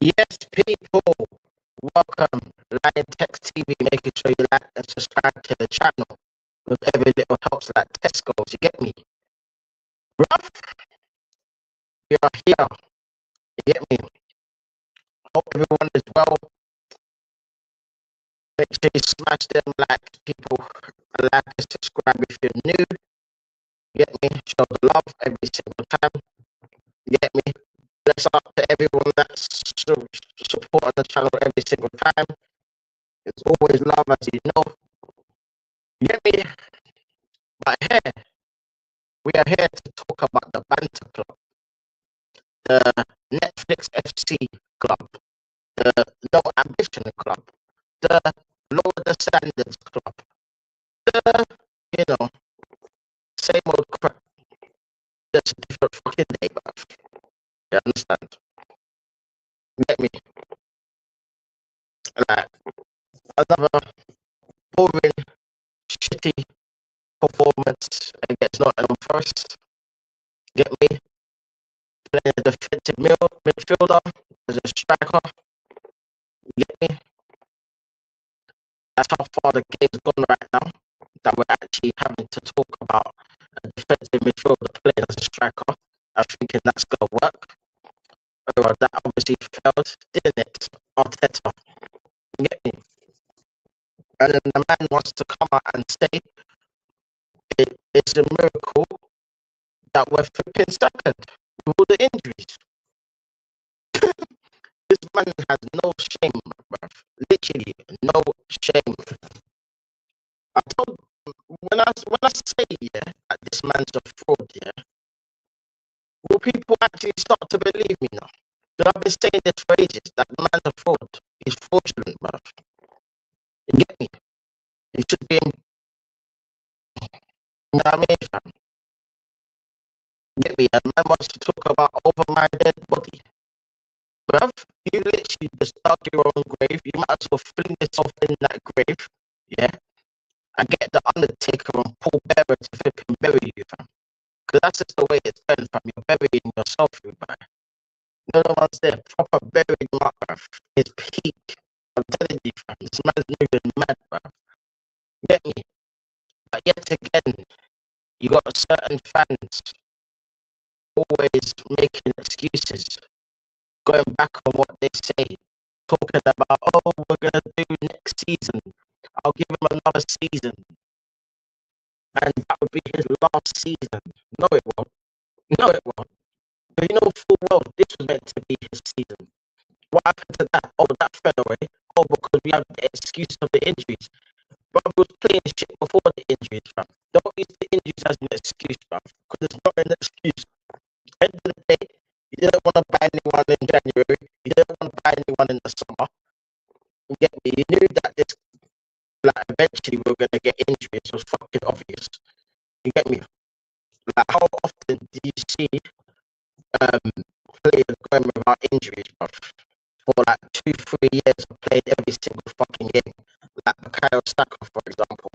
Yes, people, welcome. liontekztv, making sure you like and subscribe to the channel with every little helps like Tesco's. You get me? Bruv, we are here. You get me? Hope everyone is well. Make sure you smash them like people, like and subscribe if you're new. You get me? Show the love every single time. You get me? Bless up to everyone that's supporting the channel every single time. It's always love, as you know. You get me? But here, we are here to talk about the Banter Club, the Netflix FC Club, the Low Ambition Club, the Lower the Standards Club, the, you know, same old crap. Just a different fucking day, bruv. You understand? Get me? Like, another boring, shitty performance against Nottingham Forest. Get me? Playing a defensive midfielder as a striker. Get me? That's how far the game's gone right now. That we're actually having to talk about a defensive midfielder playing as a striker. I'm thinking that's gonna work. Well, that obviously failed, didn't it? Arteta. You get me? And then the man wants to come out and say it's a miracle that we're flipping second with all the injuries. This man has no shame, bruv. Literally, no shame. I told when I say that this man's a fraud, will people actually start to believe me now? Because I've been saying this for ages, that the man's a fraud. He's fraudulent, bruv. You get me? He should be, you know what I mean, fam? Get me? A man wants to talk about over my dead body. Bruv, you literally just dug your own grave. You might as well fling yourself in that grave, and get the Undertaker and Paul Bearer to flip and bury you, fam. Because that's just the way it's done, fam. You're burying yourself, you man. No one's there. Proper burying him up, bruv. His peak. I'm telling you, fam. This man's moving mad, bruv. Get me? But yet again, you got certain fans always making excuses, going back on what they say, talking about, oh, we're going to do next season. I'll give him another season. And that would be his last season. No, it won't. No, it won't. But you know full well this was meant to be his season. What happened to that? Oh, that fell away. Oh, because we have the excuse of the injuries. But we was playing shit before the injuries, fam. Don't use the injuries as an excuse, fam. Because it's not an excuse. End of the day, you didn't want to buy anyone in January. You didn't want to buy anyone in the summer. You get me? You knew that this, like, eventually we were going to get injuries. It was fucking obvious. You get me? Like, how often do you see players going without injuries, bro? For like 2-3 years, I played every single fucking game. Like Kyle Saka, for example.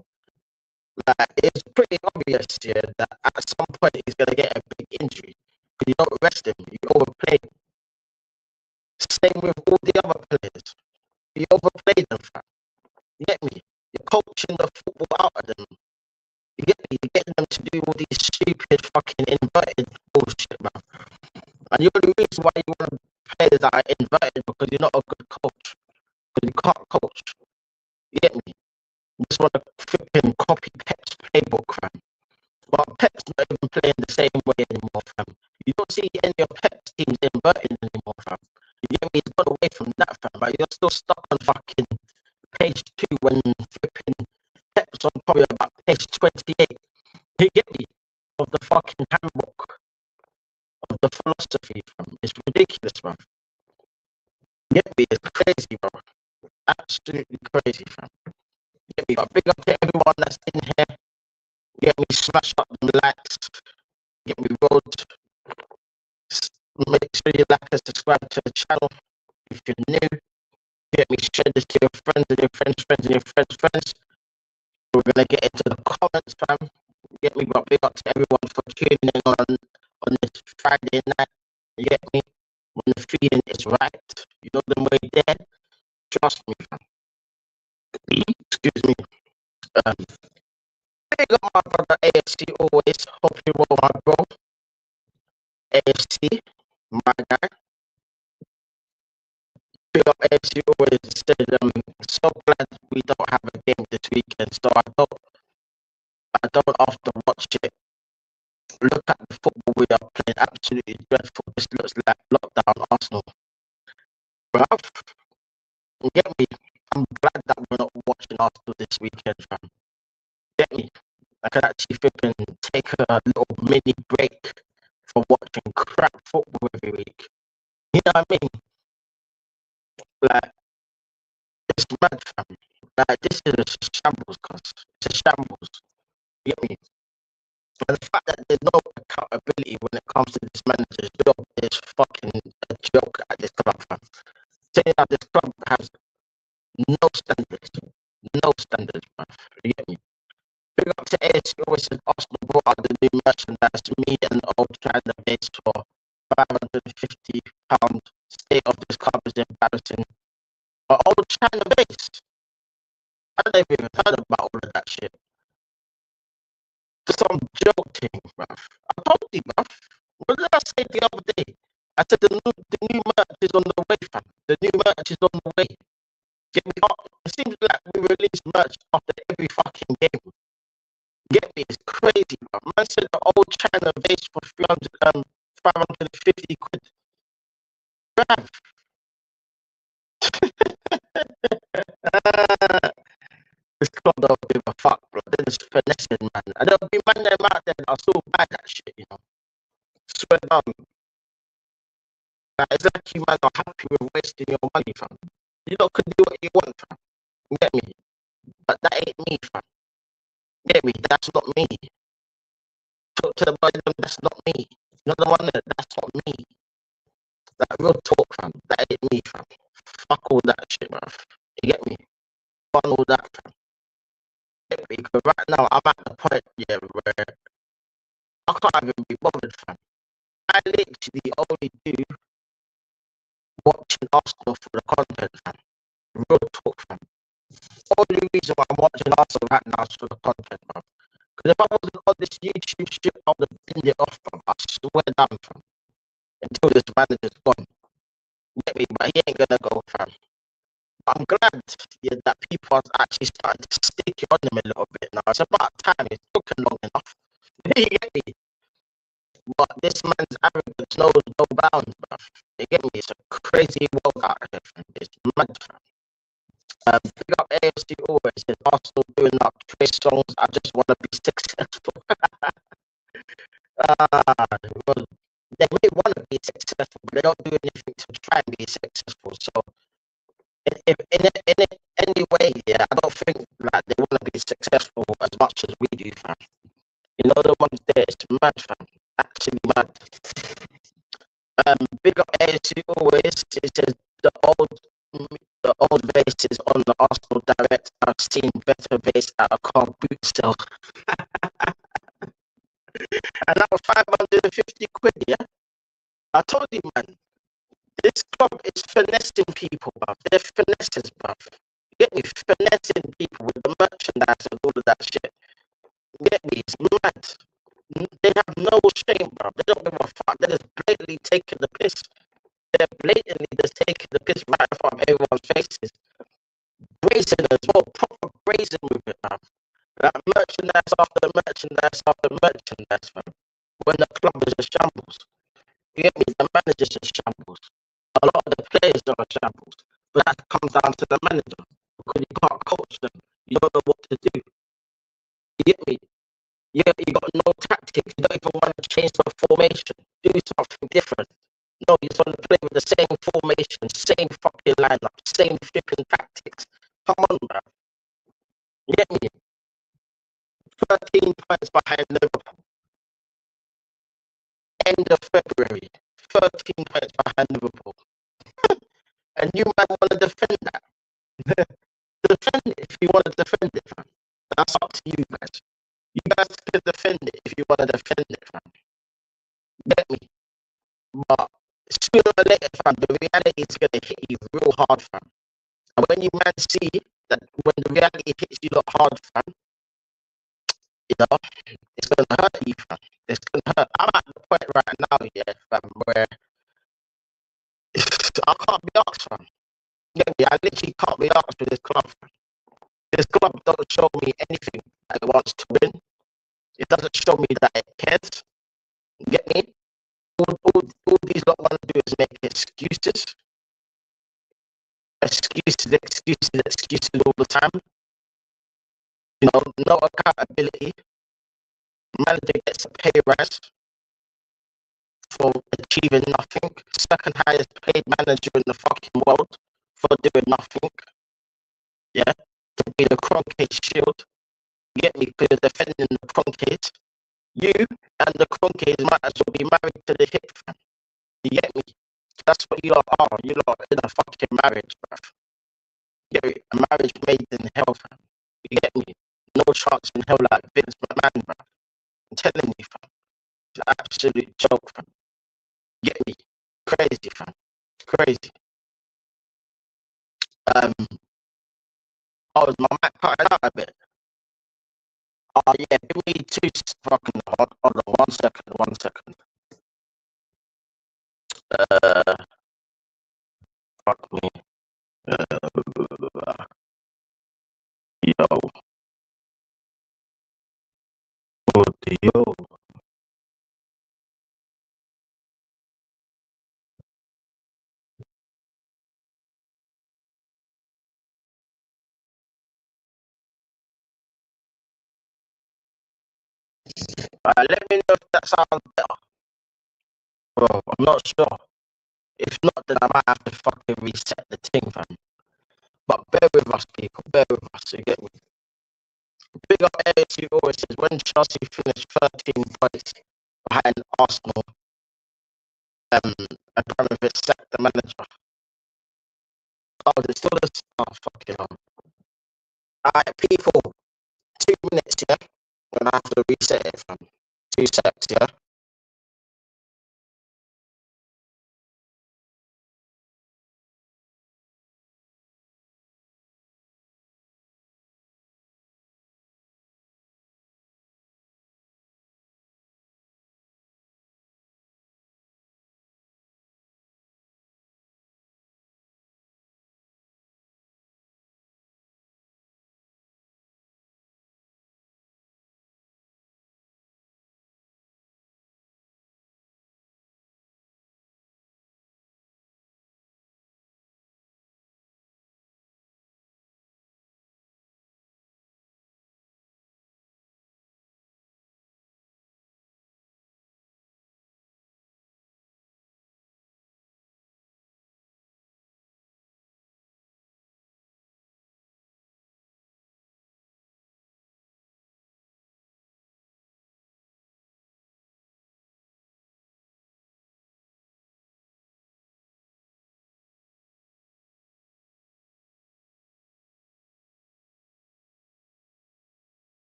Like, it's pretty obvious here that at some point he's gonna get a big injury because you don't rest him, you overplay him. Same with all the other players. You overplay them, fam. You get me? You're coaching the football out of them. You get me? You're getting them to do all these stupid fucking inverted bullshit, man. And the only reason why you want to players that are inverted because you're not a good coach. Because you can't coach. You get me? You just want to flipping copy Pep's playbook, fam. But Pep's not even playing the same way anymore, fam. You don't see any of Pep's teams inverting anymore, fam. You get me? He's gone away from that, fam. But you're still stuck on fucking page 2 when flipping Pep's on probably about page 28. You get me? Of the fucking handbook. Of the philosophy, fam. It's ridiculous, fam. Get me? It's crazy, bro. Absolutely crazy, fam. Get me? But big up to everyone that's in here. Get me? Smash up the likes. Get me? Road. Make sure you like and subscribe to the channel if you're new. Get me? Share this to your friends and your friends' friends and your friends' friends. We're gonna get into the comments, fam. Get me? But big up to everyone for tuning in on this Friday night. You get me? When the feeling is right. You know the way there. Trust me, fam. Excuse me. Big up my brother AFC always. Hope you well, my bro. AFC, my guy. Big up AFC always said, so glad we don't have a game this weekend. So I don't after watch it. Look at the football we are playing. Absolutely dreadful. This looks like lockdown Arsenal. Bruv, get me. I'm glad that we're not watching Arsenal this weekend, fam. Get me. I can actually take a little mini break from watching crap football every week. You know what I mean? Like, it's mad, fam. Like, this is a shambles, cuz. It's a shambles. You get me? And the fact that there's no accountability when it comes to this manager's job is fucking a joke at this club, fam. Saying that this club has no standards. No standards, man. You get me? Big up to AS, always said Arsenal brought out the new merchandise. Me and old China base for £550. State of this club is embarrassing. But old China base, I never even heard about all of that shit. Some joke thing, bruv. I told you, bruv. What did I say the other day? I said the new merch is on the way, fam. The new merch is on the way. Get me up. It seems like we release merch after every fucking game. Get me? It's crazy, bruv. Man said the old China base for 550 quid. Bruv. This club don't give a fuck, bro. They're just finessing, man. And there'll be man them out there that are still buy that shit, you know. Swear down. Like, it's like you man are happy with wasting your money, fam. You lot could do what you want, fam. Get me? But that ain't me, fam. Get me? That's not me. Talk to the boy, that's not me. You're the one that's not me. Like, real talk, fam. That ain't me, fam. Fuck all that shit, bruv. You get me? Fuck all that, fam. Get me? Because right now, I'm at the point, yeah, where I can't even be bothered, fam. I literally only do watching Arsenal for the content, fam. Real talk, fam. Only reason why I'm watching Arsenal right now is for the content, fam. Because if I wasn't on this YouTube shit, I would have binned it off, fam. I swear down, fam. Until this manager's gone. Get me? But he ain't gonna go, fam. I'm glad that people are actually starting to stick it on him a little bit now. It's about time. It's taken long enough. You get me? But this man's arrogance knows no bounds, bruv. You get me? It's a crazy world out here, fam. It's mad, fam. Big up AFC always. Says Arsenal doing up praise songs. I just want to be successful. Well, they really want to be successful, but they don't do anything to try and be successful. So, in any way, yeah, I don't think like they want to be successful as much as we do, fam. You know the ones there, it's mad, fam. Actually mad. Big up AFC always. It says the old bases on the Arsenal Direct. I've seen better base at a car boot sale. And that was 550 quid, yeah? I told you, man, this club is finessing people, bruv. They're finesses, bruv. Get me? Finessing people with the merchandise and all of that shit. Get me? It's mad. They have no shame, bruv. They don't give a fuck. They're just blatantly taking the piss. They're blatantly just taking the piss right in front of everyone's faces. Brazen as well, proper brazen with it, bruv. Like merchandise after merchandise after merchandise, fam. When the club is a shambles. You get me? The manager's a shambles. A lot of the players are a shambles. But that comes down to the manager. Because you can't coach them. You don't know what to do. You get me? You got no tactics. You don't even want to change the formation. Do something different. No, you just want to play with the same formation, same fucking lineup, same flipping tactics. Come on, bro. You get me? 13 points behind Liverpool. End of February. 13 points behind Liverpool. And you might want to defend that. Defend it if you want to defend it, fam. That's up to you guys. You guys can defend it if you want to defend it, fam. Get me? But sooner or later, fam, the reality is gonna hit you real hard, fam. And when you man see that when the reality hits you lot hard, fam, you know, it's gonna hurt you, fam. It's gonna hurt. I'm at the point right now, yeah, fam, where I can't be asked, fam. Yeah, I literally can't be asked for this club, fam. This club doesn't show me anything that it wants to win. It doesn't show me that it cares. You get me? All these lot want to do is make excuses. Excuses all the time. You know, no accountability. Manager gets a pay rise for achieving nothing. Second highest paid manager in the fucking world for doing nothing. Yeah, to be the Cronkite shield. You get me? Because you're defending the Cronkites. You and the Cronkites might as well be married to the hip, fam. You get me? That's what you lot are. You lot in a fucking marriage, bruv. You get me? A marriage made in hell, fam. You get me? No chance in hell like Vince McMahon, bruv. I'm telling you, fam. It's an absolute joke, fam. You get me? Crazy, fam. Crazy. Oh, is my mic cutting out a bit? Oh, yeah, give me 2 fucking, hold on, 1 second, 1 second. Fuck me. Yo. Audio. Let me know if that sounds better. Bro, I'm not sure. If not, then I might have to fucking reset the thing, fam. But bear with us, people. Bear with us. You get me? Big up ASU always says when Chelsea finished 13 points behind Arsenal, Abramovich sacked the manager. Oh, there's still this. Oh, fucking hell. Alright, people. 2 minutes, yeah? And I have to reset it, fam. 2 secs, yeah?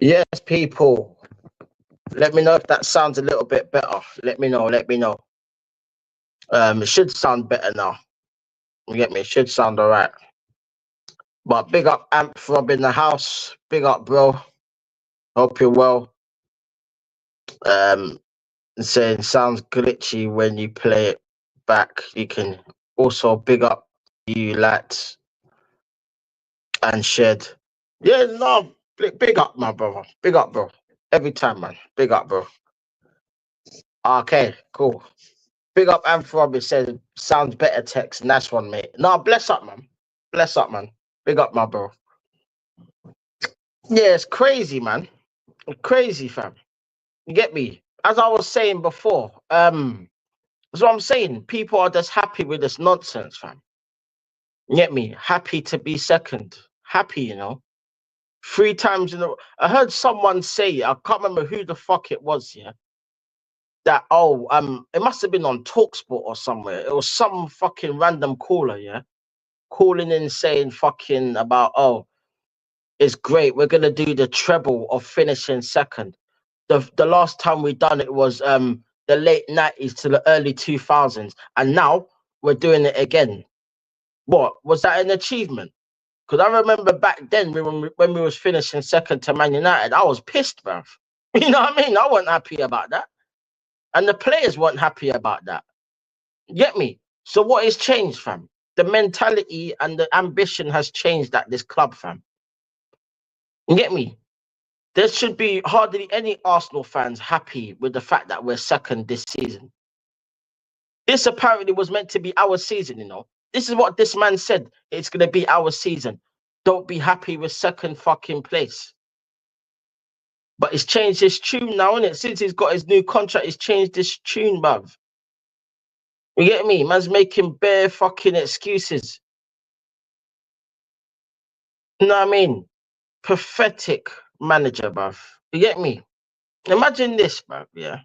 Yes, people. Let me know if that sounds a little bit better. Let me know. Let me know. It should sound better now. You get me? It should sound alright. But big up Amp Rob in the house. Big up, bro. Hope you're well. Saying sounds glitchy when you play it back. You can also big up you lads and shed. Yeah, no, big up, my brother. Big up, bro. Every time, man. Big up, bro. Okay, cool. Big up Amphirob says sounds better text. Nice one, mate. No, bless up, man. Bless up, man. Big up, my bro. Yeah, it's crazy, man. Crazy, fam. You get me? As I was saying before, that's what I'm saying. People are just happy with this nonsense, fam. You get me? Happy to be second. Happy, you know. 3 times in a row. I heard someone say, I can't remember who the fuck it was, yeah. That it must have been on Talksport or somewhere. It was some fucking random caller, yeah, calling in saying fucking about, oh, it's great. We're gonna do the treble of finishing second. The last time we done it was the late 90s to the early 2000s, and now we're doing it again. What was that an achievement? Because I remember back then when we was finishing second to Man United, I was pissed, bruv. You know what I mean? I wasn't happy about that, and the players weren't happy about that. Get me? So what has changed, fam? The mentality and the ambition has changed at this club, fam. You get me? There should be hardly any Arsenal fans happy with the fact that we're second this season. This apparently was meant to be our season, you know. This is what this man said. It's going to be our season. Don't be happy with second fucking place. But he's changed his tune now, innit? Since he's got his new contract, he's changed his tune, bruv. You get me? Man's making bare fucking excuses. You know what I mean? Pathetic manager, bruv. You get me? Imagine this, bruv, yeah.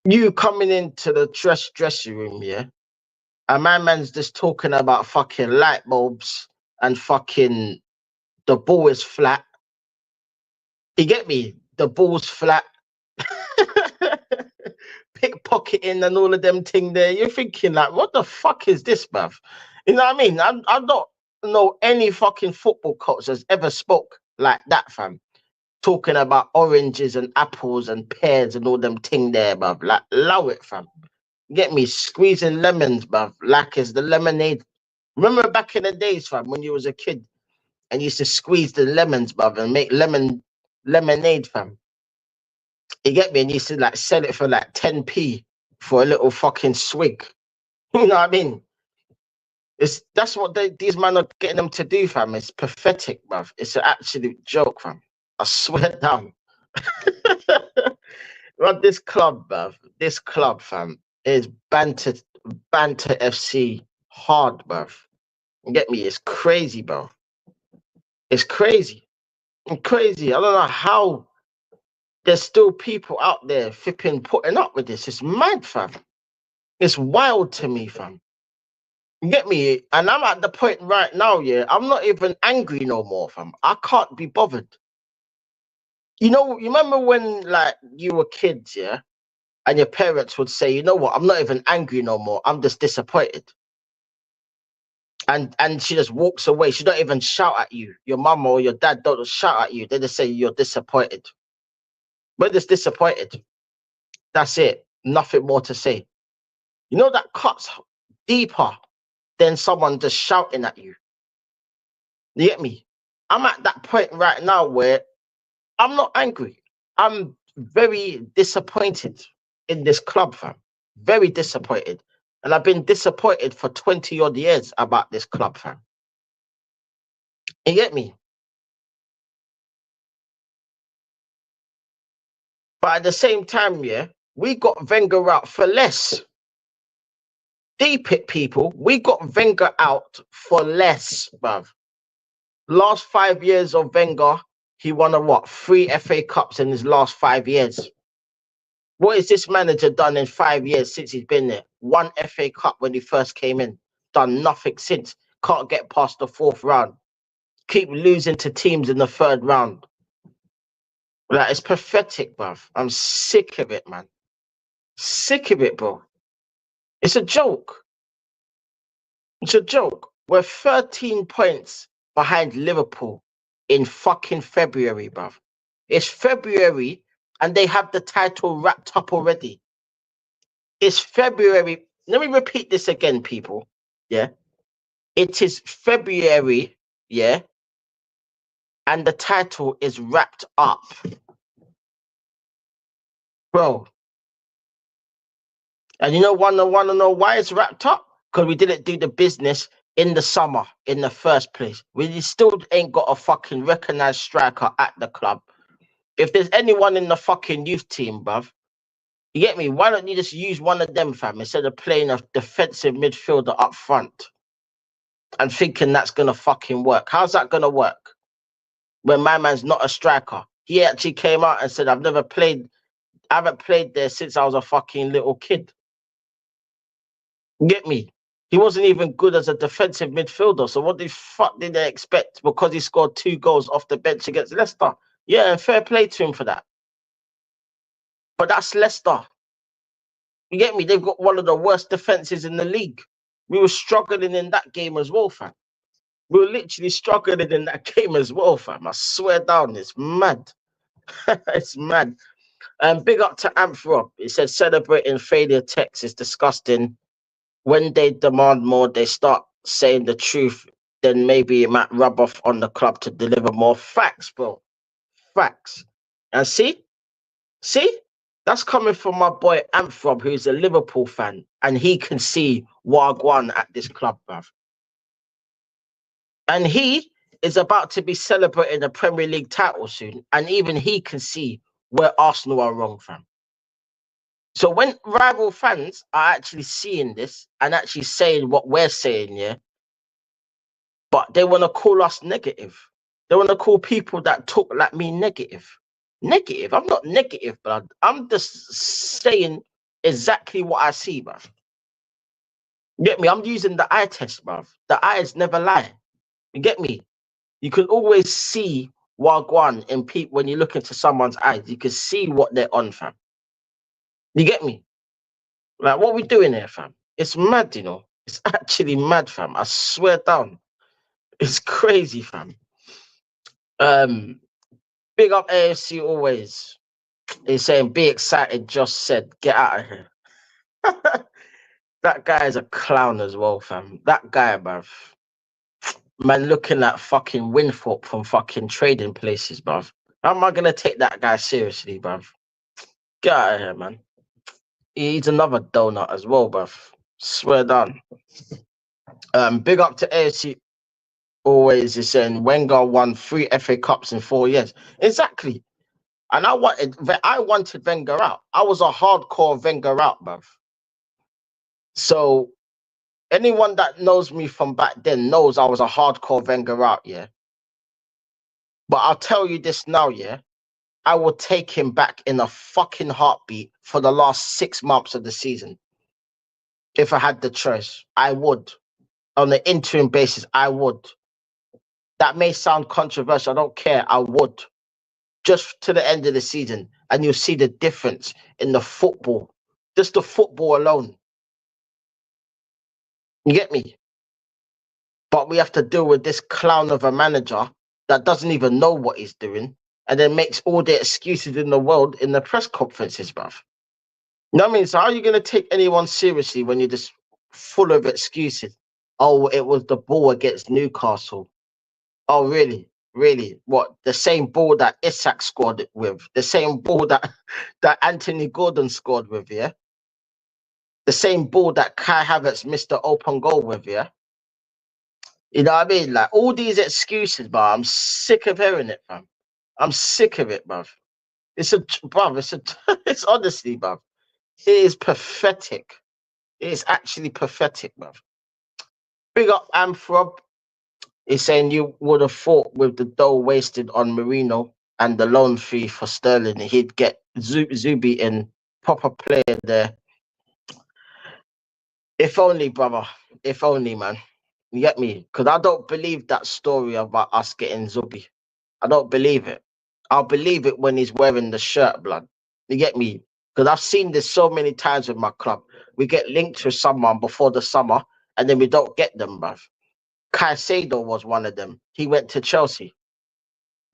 You coming into the dressing room, yeah, and my man's just talking about fucking light bulbs and fucking the ball is flat. You get me? The ball's flat. Pickpocketing and all of them thing there. You're thinking like, what the fuck is this, bruv? You know what I mean? I don't know any fucking football coach has ever spoke like that, fam. Talking about oranges and apples and pears and all them thing there, bruv. Like, allow it, fam. Get me? Squeezing lemons, bruv. Like it's the lemonade. Remember back in the days, fam, when you was a kid and you used to squeeze the lemons, bruv, and make lemonade, fam. You get me? And you used to like sell it for like 10p for a little fucking swig. You know what I mean? That's what these men are getting them to do, fam. It's pathetic, bruv. It's an absolute joke, fam. I swear down. But this club, bruv, this club, fam, is banter FC hard, bruv. You get me? It's crazy, bro. It's crazy. It's crazy. I don't know how there's still people out there flipping putting up with this. It's mad, fam. It's wild to me, fam. You get me? And I'm at the point right now, yeah, I'm not even angry no more, fam. I can't be bothered. You know, you remember when like you were kids, yeah, and your parents would say, you know what, I'm not even angry no more. I'm just disappointed. And she just walks away. She don't even shout at you. Your mum or your dad don't shout at you. They just say you're disappointed. We're just disappointed. That's it. Nothing more to say. You know that cuts deeper than someone just shouting at you. You get me? I'm at that point right now where I'm not angry. I'm very disappointed in this club, fam. Very disappointed. And I've been disappointed for 20 odd years about this club, fam. You get me? But at the same time, yeah, we got Wenger out for less. Deep it, people. We got Wenger out for less, bruv. Last 5 years of Wenger, he won a what? 3 FA Cups in his last 5 years. What has this manager done in 5 years since he's been there? 1 FA Cup when he first came in. Done nothing since. Can't get past the 4th round. Keep losing to teams in the 3rd round. Like, it's pathetic, bruv. I'm sick of it, man. Sick of it, bro. It's a joke. It's a joke. We're 13 points behind Liverpool in fucking February, bruv. It's February and they have the title wrapped up already. It's February. Let me repeat this again, people. Yeah. It is February, yeah, and the title is wrapped up. Bro. And you know, want to know why it's wrapped up? Because we didn't do the business in the summer in the first place. We still ain't got a fucking recognized striker at the club. If there's anyone in the fucking youth team, bruv, you get me? Why don't you just use one of them, fam, instead of playing a defensive midfielder up front and thinking that's gonna fucking work? How's that gonna work when my man's not a striker? He actually came out and said, I haven't played there since I was a fucking little kid. You get me? He wasn't even good as a defensive midfielder. So what the fuck did they expect because he scored 2 goals off the bench against Leicester? Yeah, and fair play to him for that. But that's Leicester. You get me? They've got one of the worst defenses in the league. We were struggling in that game as well, fam. We were literally struggling in that game as well, fam. I swear down, it's mad. It's mad. Big up to Amphrob. He said celebrating failure text is disgusting. When they demand more, they start saying the truth. Then maybe it might rub off on the club to deliver more facts, bro. Facts. And see, that's coming from my boy Amphrob, who's a Liverpool fan, and he can see Wagwan at this club, bruv. And he is about to be celebrating a Premier League title soon, and even he can see where Arsenal are wrong, fam. So when rival fans are actually seeing this and actually saying what we're saying, yeah, but they want to call us negative. They want to call people that talk like me negative. Negative? I'm not negative, blood. I'm just saying exactly what I see, bruv. You get me? I'm using the eye test, bruv. The eyes never lie. You get me? You can always see Wagwan in people when you look into someone's eyes. You can see what they're on, fam. You get me? Like, what we doing here, fam? It's mad, you know. It's actually mad, fam. I swear down. It's crazy, fam. Big up AFC always. He's saying, be excited, just said, get out of here. That guy is a clown as well, fam. That guy, bruv. Man, looking at fucking Winthorpe from fucking Trading Places, bruv. How am I going to take that guy seriously, bruv? Get out of here, man. He eats another donut as well, bruv. Swear down. Big up to AFC always is saying Wenger won 3 FA Cups in 4 years. Exactly. And I wanted Wenger out. I was a hardcore Wenger out, bruv. So anyone that knows me from back then knows I was a hardcore Wenger out, yeah. But I'll tell you this now, yeah. I will take him back in a fucking heartbeat for the last 6 months of the season. If I had the choice, I would. On an interim basis, I would. That may sound controversial. I don't care. I would. Just to the end of the season. And you'll see the difference in the football. Just the football alone. You get me? But we have to deal with this clown of a manager that doesn't even know what he's doing and then makes all the excuses in the world in the press conferences, bruv. You know what I mean? So how are you going to take anyone seriously when you're just full of excuses? Oh, it was the ball against Newcastle. Oh, really? Really? What? The same ball that Isak scored with? The same ball that Anthony Gordon scored with, yeah? The same ball that Kai Havertz missed the open goal with, yeah? You know what I mean? Like, all these excuses, bro. I'm sick of hearing it, fam. I'm sick of it, bruv. It's honestly, bruv. It is pathetic. It is actually pathetic, bruv. Big up Amphrob. He's saying you would have thought with the dough wasted on Marino and the loan fee for Sterling, he'd get Zubi in, proper player there. If only, brother. If only, man. You get me? Because I don't believe that story about us getting Zubi. I don't believe it. I'll believe it when he's wearing the shirt, blood. You get me? Because I've seen this so many times with my club. We get linked with someone before the summer, and then we don't get them, bruv. Caicedo was one of them. He went to Chelsea.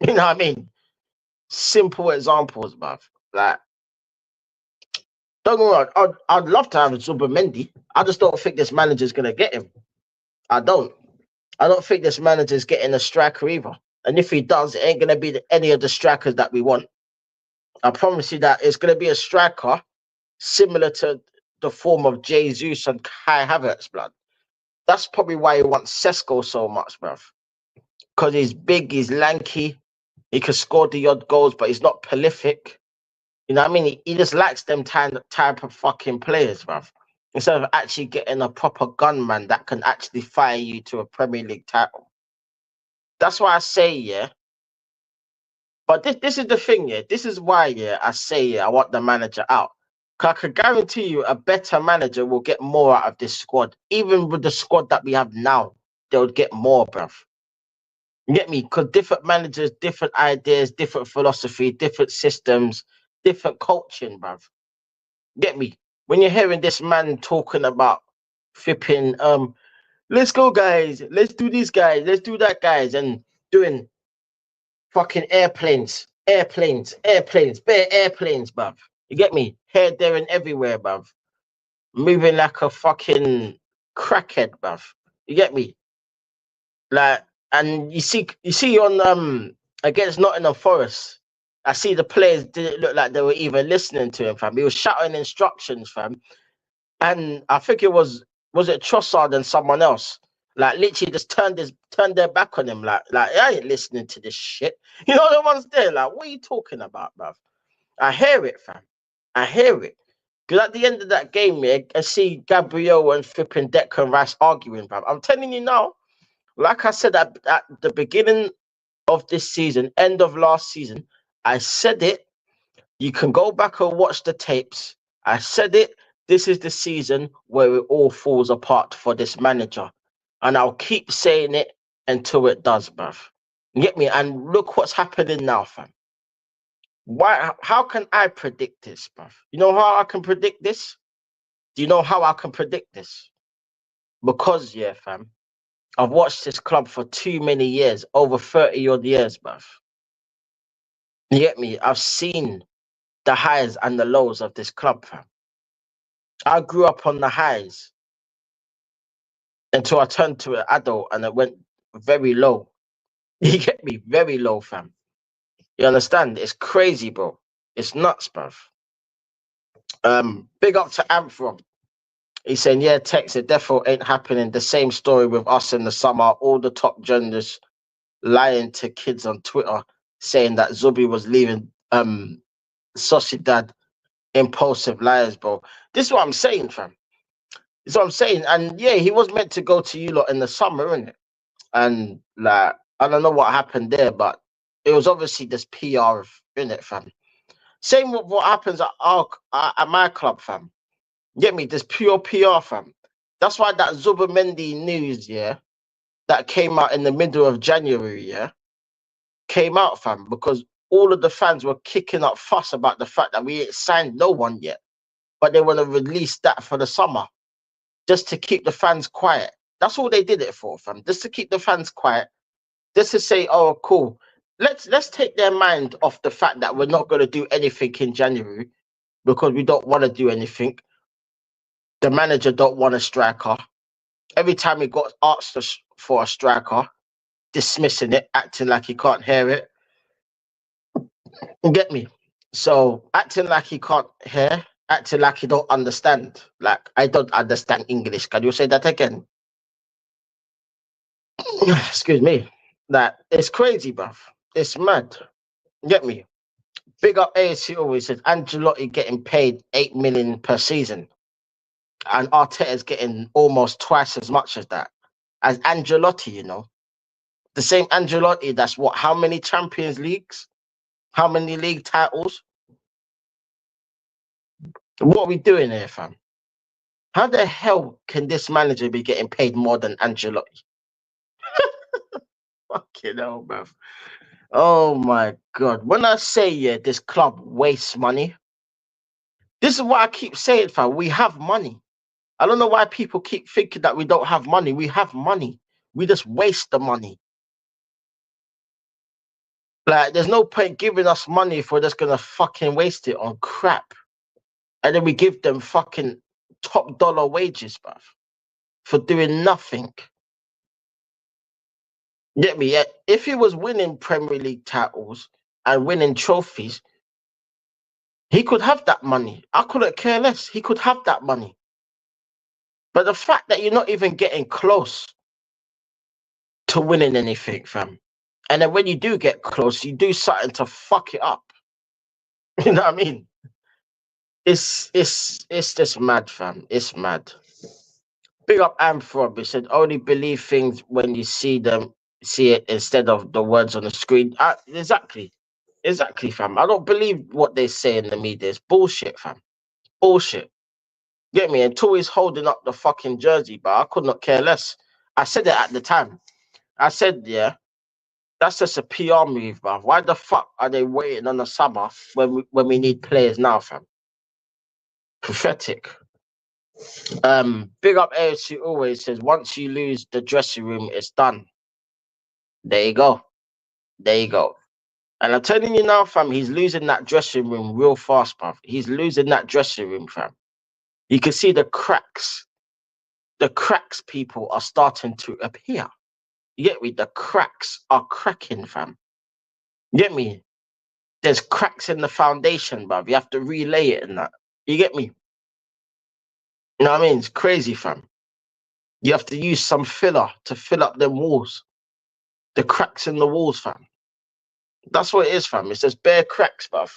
You know what I mean? Simple examples, bruv. Like, don't get me wrong, I'd love to have Zubimendi. I just don't think this manager's going to get him. I don't think this manager's getting a striker either. And if he does, it ain't going to be any of the strikers that we want. I promise you that it's going to be a striker similar to the form of Jesus and Kai Havertz, blood. That's probably why he wants Sesko so much, bruv. Because he's big, he's lanky, He can score the odd goals, but he's not prolific. You know what I mean? He just lacks them type of fucking players, bruv. Instead of actually getting a proper gunman that can actually fire you to a Premier League title. That's why I say, yeah. But this is the thing, yeah. This is why, yeah, I say, yeah, I want the manager out. Cause I can guarantee you a better manager will get more out of this squad. Even with the squad that we have now, they would get more, bruv. You get me? Because different managers, different ideas, different philosophy, different systems, different coaching, bruv. Get me? When you're hearing this man talking about flipping, let's go, guys, let's do this, guys, let's do that, guys, and doing fucking bare airplanes, bruv. You get me? Here, there, and everywhere, bruv. Moving like a fucking crackhead, bruv. You get me? Like, and you see on against Nottingham Forest, I see the players didn't look like they were even listening to him, fam. He was shouting instructions, fam. And I think was it Trossard and someone else? Like literally just turned their back on him. Like I ain't listening to this shit. You know the ones there. Like, what are you talking about, bruv? I hear it, fam. I hear it. Because at the end of that game, yeah, I see Gabriel and flipping Declan Rice arguing, bruv. I'm telling you now, like I said at the beginning of this season, end of last season, I said it. You can go back and watch the tapes. I said it. This is the season where it all falls apart for this manager. And I'll keep saying it until it does, bruv. You get me? And look what's happening now, fam. How can I predict this, bruv? You know how I can predict this? Do you know how I can predict this? Because, yeah, fam, I've watched this club for too many years, over 30 odd years, bruv. You get me? I've seen the highs and the lows of this club, fam. I grew up on the highs until I turned to an adult and it went very low. You get me? Very low, fam. You understand? It's crazy, bro. It's nuts, bruv. Big up to Amphrom. He's saying, yeah, Tex, it definitely ain't happening. The same story with us in the summer. All the top journalists lying to kids on Twitter saying that Zubi was leaving Sociedad. Impulsive liars, bro. This is what I'm saying, fam. This is what I'm saying. And yeah, he was meant to go to you lot in the summer, innit? And like, I don't know what happened there, but it was obviously this PR in it, fam. Same with what happens at my club, fam. Get me? This pure PR, fam. That's why that Zubamendi news, yeah, that came out in the middle of January, yeah, came out, fam, because all of the fans were kicking up fuss about the fact that we ain't signed no one yet, but they want to release that for the summer just to keep the fans quiet. That's all they did it for, fam. Just to keep the fans quiet. Just to say, oh, cool. Let's take their mind off the fact that we're not going to do anything in January because we don't want to do anything. The manager don't want a striker. Every time he got asked for a striker, dismissing it, acting like he can't hear it. You get me? So acting like he can't hear, acting like he don't understand. Like, I don't understand English. Can you say that again? Excuse me. That it's crazy, bruv. It's mad. Get me? Big up ASC always said Ancelotti getting paid 8 million per season. And Arteta's getting almost twice as much as that. As Ancelotti, you know. The same Ancelotti, that's what, how many Champions Leagues? How many league titles? What are we doing here, fam? How the hell can this manager be getting paid more than Ancelotti? Fucking hell, bruv. Oh my God. When I say, yeah, this club wastes money, this is what I keep saying, fam. We have money. I don't know why people keep thinking that we don't have money. We have money. We just waste the money. Like, there's no point giving us money if we're just gonna fucking waste it on crap. And then we give them fucking top dollar wages, bruv, for doing nothing. Get me? Yeah, if he was winning Premier League titles and winning trophies, he could have that money. I couldn't care less. He could have that money. But the fact that you're not even getting close to winning anything, fam, And then when you do get close, you do something to fuck it up. You know what I mean? It's just mad, fam. It's mad. Big up Amphrob. He said, only believe things when you see it instead of the words on the screen. Exactly. Exactly, fam. I don't believe what they say in the media. It's bullshit, fam. Bullshit. Get me? Until he's holding up the fucking jersey, but I could not care less. I said it at the time. I said, yeah, that's just a PR move, bruv. Why the fuck are they waiting on the summer when we need players now, fam? Pathetic. Big up AFC always says once you lose the dressing room, it's done. There you go. There you go. And I'm telling you now, fam, he's losing that dressing room real fast, bruv. He's losing that dressing room, fam. You can see the cracks. The cracks, people, are starting to appear. You get me? The cracks are cracking, fam. You get me? There's cracks in the foundation, bruv. You have to relay it in that. You get me? You know what I mean? It's crazy, fam. You have to use some filler to fill up them walls. The cracks in the walls, fam. That's what it is, fam. It's just bare cracks, bruv.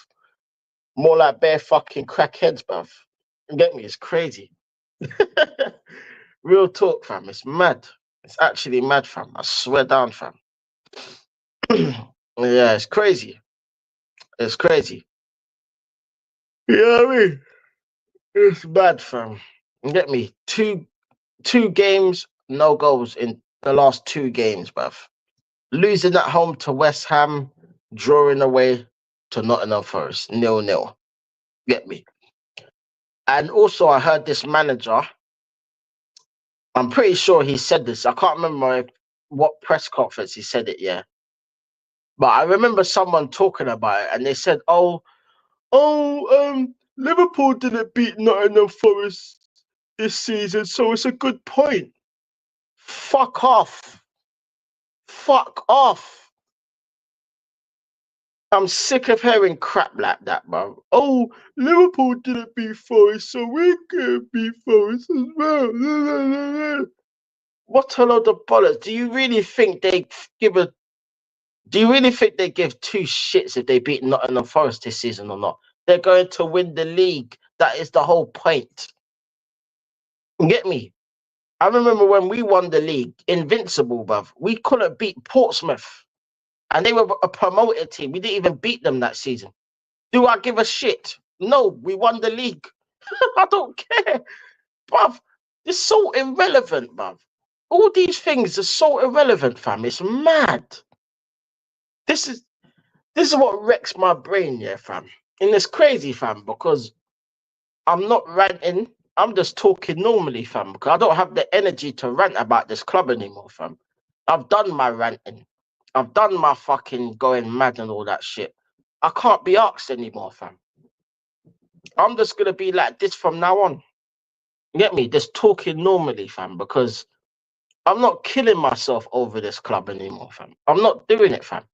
More like bare fucking crackheads, bruv. You get me? It's crazy. Real talk, fam. It's mad. It's actually mad, fam. I swear down, fam. Yeah, it's crazy. It's crazy. You know what I mean? It's bad, fam. You get me? Two games, no goals in the last 2 games, bruv. Losing at home to West Ham, drawing away to Nottingham Forest, 0-0. Get me? And also, I heard this manager, I'm pretty sure he said this. I can't remember what press conference he said it, yeah. But I remember someone talking about it, and they said, Liverpool didn't beat Nottingham Forest this season, so it's a good point. Fuck off. Fuck off. I'm sick of hearing crap like that, bro. Oh, Liverpool didn't beat Forest, so we can't beat Forest as well. What a load of bollocks. Do you really think they give 2 shits if they beat Nottingham Forest this season or not? They're going to win the league. That is the whole point. You get me? I remember when we won the league, invincible, bruv. We couldn't beat Portsmouth. And they were a promoted team. We didn't even beat them that season. Do I give a shit? No, we won the league. I don't care. Bruv, it's so irrelevant, bruv. All these things are so irrelevant, fam. It's mad. This is what wrecks my brain, yeah, fam. And it's crazy, fam, because I'm not ranting. I'm just talking normally, fam, because I don't have the energy to rant about this club anymore, fam. I've done my ranting. I've done my fucking going mad and all that shit. I can't be asked anymore, fam. I'm just going to be like this from now on. You get me? Just talking normally, fam, because I'm not killing myself over this club anymore, fam. I'm not doing it, fam.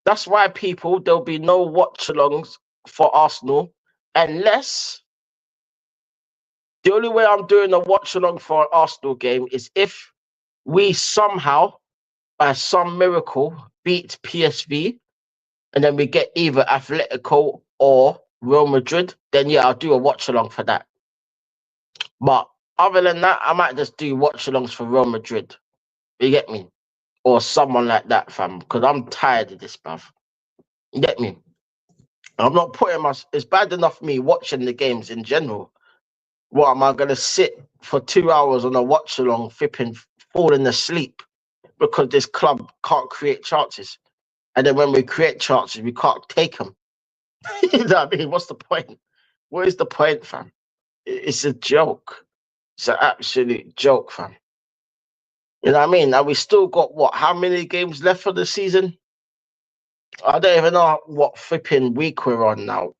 That's why, people, there'll be no watch-alongs for Arsenal unless the only way I'm doing a watch-along for an Arsenal game is if we somehow, by some miracle, beat PSV and then we get either Atletico or Real Madrid, then yeah, I'll do a watch-along for that. But other than that, I might just do watch-alongs for Real Madrid. You get me? Or someone like that, fam, because I'm tired of this, bruv. You get me? I'm not putting it's bad enough me watching the games in general. What am I gonna sit for 2 hours on a watch along, flipping, falling asleep because this club can't create chances, and then when we create chances, we can't take them. You know what I mean? What's the point? What is the point, fam? It's a joke. It's an absolute joke, fam. You know what I mean? Now we still got what? How many games left for the season? I don't even know what flipping week we're on now.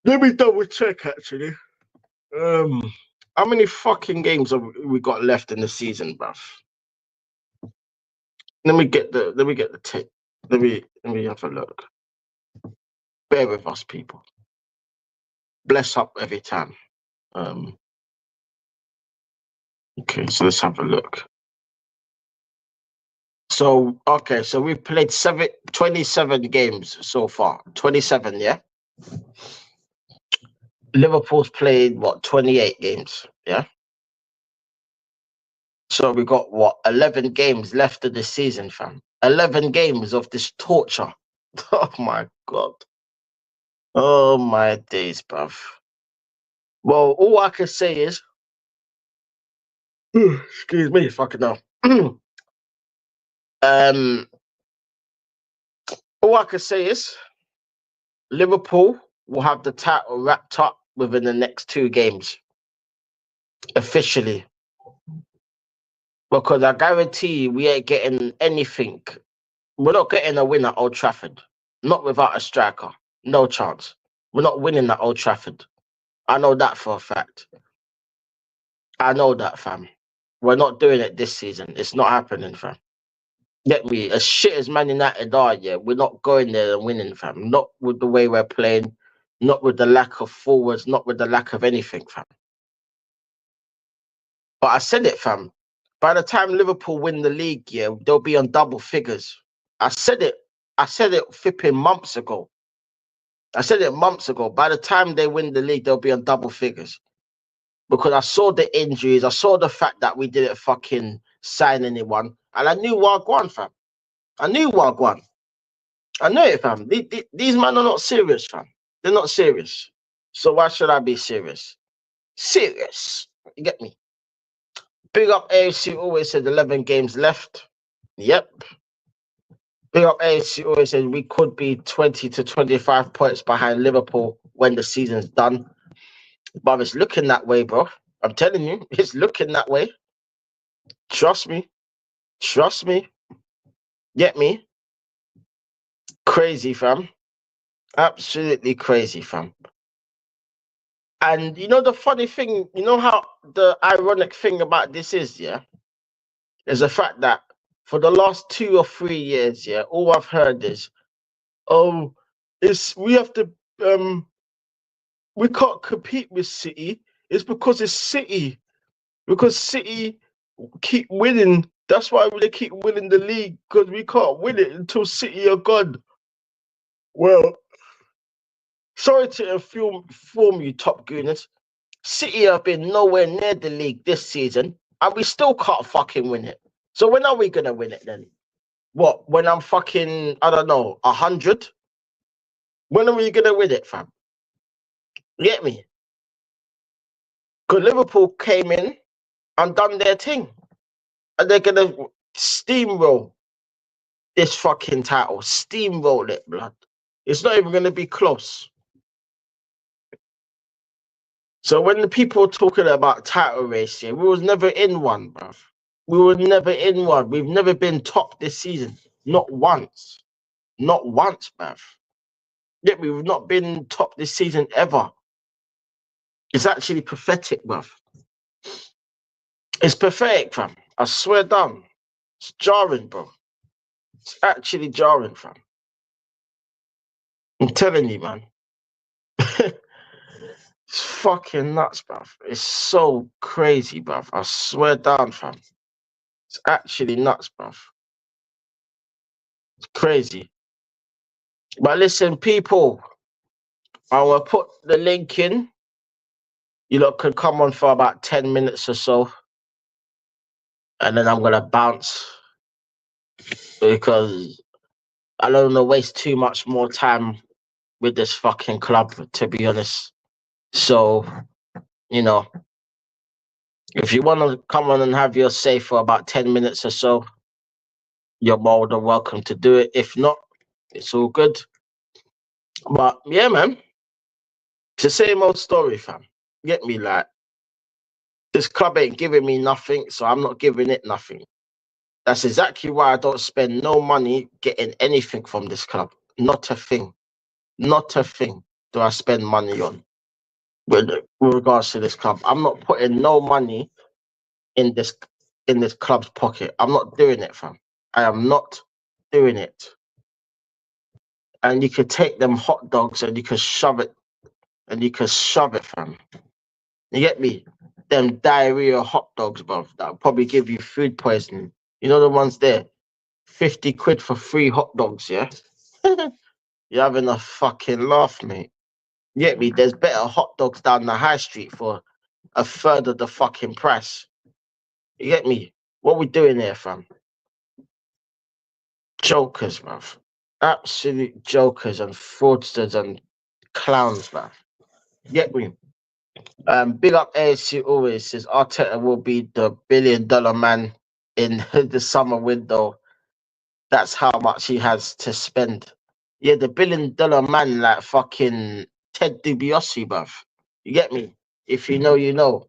Let me double check actually. How many fucking games have we got left in the season, bruv? Let me get the tape. Let me have a look. Bear with us, people. Bless up every time. Okay, so let's have a look. So, okay, so we've played 27 games so far. 27, yeah? Liverpool's played, what, 28 games, yeah? So we got, what, 11 games left of this season, fam. 11 games of this torture. Oh, my God. Oh, my days, bruv. Well, all I can say is... excuse me, fucking hell. All I can say is Liverpool will have the title wrapped up within the next 2 games, officially. Because I guarantee you, we ain't getting anything. We're not getting a win at Old Trafford. Not without a striker. No chance. We're not winning at Old Trafford. I know that for a fact. I know that, fam. We're not doing it this season. It's not happening, fam. Get me? As shit as Man United are, yeah, we're not going there and winning, fam. Not with the way we're playing. Not with the lack of forwards. Not with the lack of anything, fam. But I said it, fam. By the time Liverpool win the league, yeah, they'll be on double figures. I said it. I said it flipping months ago. I said it months ago. By the time they win the league, they'll be on double figures. Because I saw the injuries. I saw the fact that we didn't fucking sign anyone. And I knew Wagwan, fam. I knew Wagwan. I know it, fam. These men are not serious, fam. They're not serious. So why should I be serious? Serious. You get me? Big up AFC always said 11 games left. Yep. Big up AFC always said we could be 20 to 25 points behind Liverpool when the season's done. But it's looking that way, bro. I'm telling you, it's looking that way. Trust me. Trust me. Get me? Crazy, fam. Absolutely crazy, fam. And you know the funny thing, you know how the ironic thing about this is, yeah? Is the fact that for the last 2 or 3 years, yeah, all I've heard is, oh, we have to we can't compete with City. It's because it's City. Because City keep winning. That's why they keep winning the league, because we can't win it until City are gone. Well, sorry to inform you, Top Gooners. City have been nowhere near the league this season, and we still can't fucking win it. So when are we gonna win it then? What? When I'm fucking, I don't know, 100? When are we gonna win it, fam? You get me? Because Liverpool came in and done their thing. And they're gonna steamroll this fucking title. Steamroll it, blood. It's not even gonna be close. So when the people are talking about title race here, we was never in one, bruv. We were never in one. We've never been top this season. Not once. Not once, bruv. Yet we've not been top this season ever. It's actually pathetic, bruv. It's pathetic, fam. I swear down. It's jarring, bro. It's actually jarring, fam. I'm telling you, man. It's fucking nuts, bruv. It's so crazy, bruv. I swear down, fam. It's actually nuts, bruv. It's crazy. But listen, people, I will put the link in. You lot can come on for about 10 minutes or so. And then I'm going to bounce. Because I don't want to waste too much more time with this fucking club, to be honest. So, you know, if you want to come on and have your say for about 10 minutes or so, you're more than welcome to do it. If not, it's all good. But yeah, man, it's the same old story, fam. Get me? Like, this club ain't giving me nothing, so I'm not giving it nothing. That's exactly why I don't spend no money getting anything from this club. Not a thing. Not a thing do I spend money on with regards to this club. I'm not putting no money in this club's pocket. I'm not doing it, fam. I am not doing it. And you could take them hot dogs and you could shove it, fam. You get me? Them diarrhea hot dogs, bruv, that'll probably give you food poisoning. You know the ones there? 50 quid for 3 hot dogs, yeah? You're having a fucking laugh, mate. You get me? There's better hot dogs down the high street for a third of the fucking price. You get me? What we doing here, fam? Jokers, bruv. Absolute jokers and fraudsters and clowns, bruv. You get me? Big up ASC always says Arteta will be the $1 billion man in the summer window. That's how much he has to spend. Yeah, the $1 billion man like fucking Ted DiBiase, bruv. You get me? If you know, you know.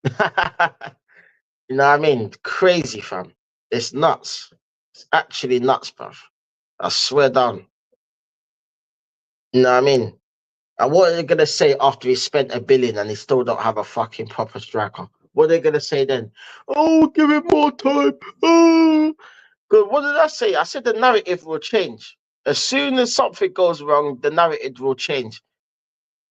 You know what I mean? Crazy, fam. It's nuts. It's actually nuts, bruv. I swear down. You know what I mean? And what are they gonna say after he spent $1 billion and he still don't have a fucking proper striker? What are they gonna say then? Oh, give him more time. Oh, good. What did I say? I said the narrative will change. As soon as something goes wrong, the narrative will change.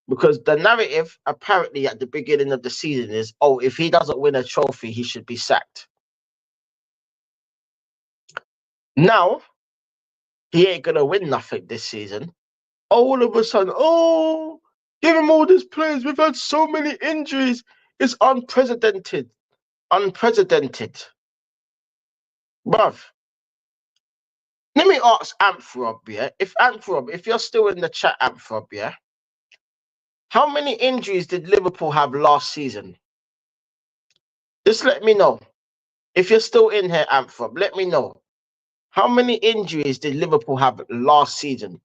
Because the narrative apparently at the beginning of the season is, oh, if he doesn't win a trophy, he should be sacked. Now, he ain't gonna win nothing this season. All of a sudden, oh, give him all these players. We've had so many injuries. It's unprecedented. Unprecedented. Bruv. Let me ask Amphrob, yeah? If you're still in the chat, Amphrob, yeah? How many injuries did Liverpool have last season? Just let me know. If you're still in here, Amphrob, let me know. How many injuries did Liverpool have last season?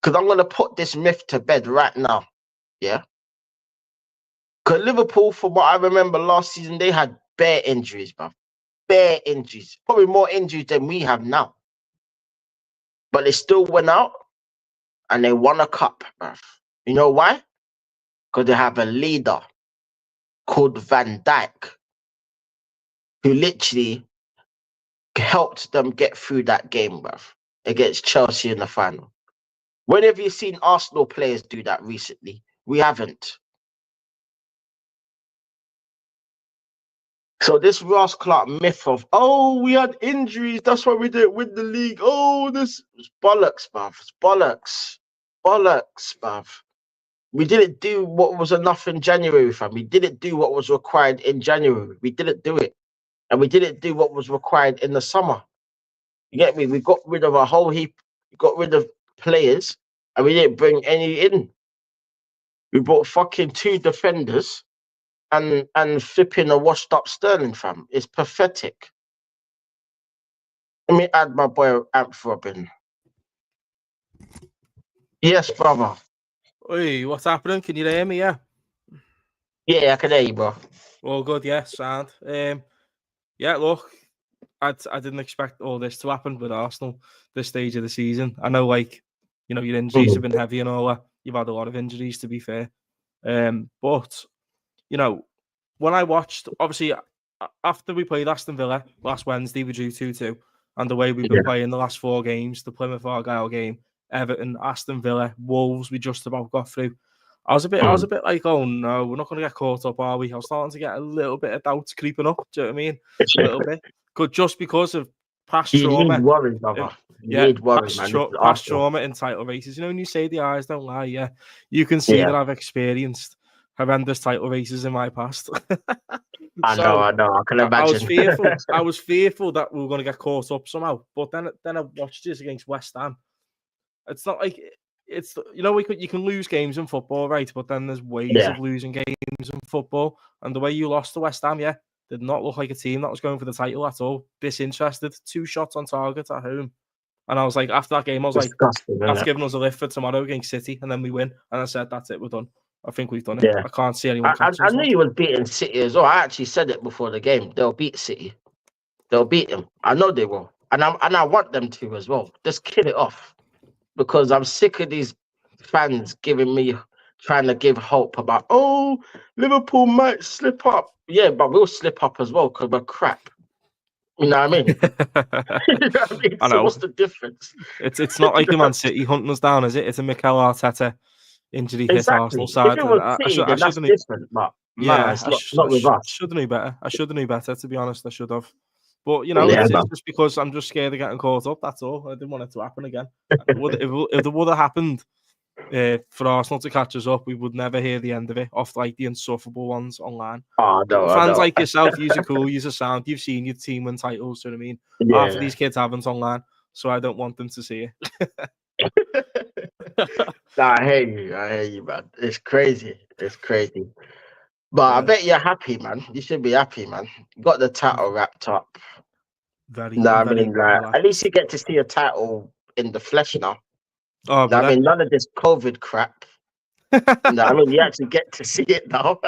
Because I'm going to put this myth to bed right now, yeah? Because Liverpool, from what I remember last season, they had bare injuries, bruv. Bare injuries. Probably more injuries than we have now. But they still went out and they won a cup, bruv. You know why? Because they have a leader called Van Dijk who literally helped them get through that game, bruv, against Chelsea in the final. When have you seen Arsenal players do that recently? We haven't. So this Ross Clark myth of, oh, we had injuries, that's why we didn't win the league. Oh, this is bollocks, bruv. It's bollocks. Bollocks, bruv. We didn't do what was enough in January, fam. We didn't do what was required in January. We didn't do it. And we didn't do what was required in the summer. You get me? We got rid of a whole heap. We got rid of players and we didn't bring any in. We brought fucking 2 defenders and flipping a washed up Sterling, fam. It's pathetic. Let me add my boy Amphrob in. Yes, brother. Oi, what's happening? Can you hear me? Yeah. Yeah, I can hear you, bro. All good, yes, sound. Yeah, look, I didn't expect all this to happen with Arsenal this stage of the season. I know, like, you know, your injuries have been heavy and all that. You've had a lot of injuries, to be fair. But, you know, when I watched, obviously, after we played Aston Villa last Wednesday, we drew 2-2. And the way we've been playing the last 4 games, the Plymouth Argyle game, Everton, Aston Villa, Wolves, we just about got through. I was a bit like, oh no, we're not going to get caught up, are we? I was starting to get a little bit of doubts creeping up. Do you know what I mean? A little bit. Just because of past trauma. You need worry, brother. Past trauma in title races. You know, when you say the eyes don't lie, yeah, you can see that I've experienced horrendous title races in my past. I know. I can imagine. I was fearful that we were going to get caught up somehow. But then I watched this against West Ham. It's not like it's, you know, you can lose games in football, right? But then there's ways of losing games in football. And the way you lost to West Ham, did not look like a team that was going for the title at all. Disinterested, 2 shots on target at home. And I was like, after that game, I was disgusting, like, that's giving us a lift for tomorrow against City, and then we win. And I said, that's it, we're done. I think we've done it. I can't see anyone catching us. I knew you was beating City as well. I actually said it before the game. They'll beat City. They'll beat them. I know they will. And I want them to as well. Just kill it off. Because I'm sick of these fans trying to give hope about, oh, Liverpool might slip up. Yeah, but we'll slip up as well because we're crap. You know what I mean? You know what I mean? I know. So what's the difference? It's not like the Man City hunting us down, is it? It's a Mikel Arteta injury hit Arsenal side. If it was City, then that's different. But yeah, it's not with us. I should have knew better. To be honest. I should have. But you know, Yeah, it's man. just because I'm just scared of getting caught up. That's all. I didn't want it to happen again. If it would have happened for Arsenal to catch us up, we would never hear the end of it off like the insufferable ones online. Oh, no, I Fans know. like yourself, use are cool, use a sound. You've seen your team win titles. Do you know what I mean? Half of Yeah. these kids haven't online, so I don't want them to see it. Nah, I hear you, man. It's crazy. It's crazy. But I Yeah. bet you're happy, man. You should be happy, man. You got the title wrapped up. Very, No, I'm I very mean, like, at least relaxed. you get to see a title in the flesh now. Oh, No, I brother. mean, none of this COVID crap. No, I mean, you actually get to see it now.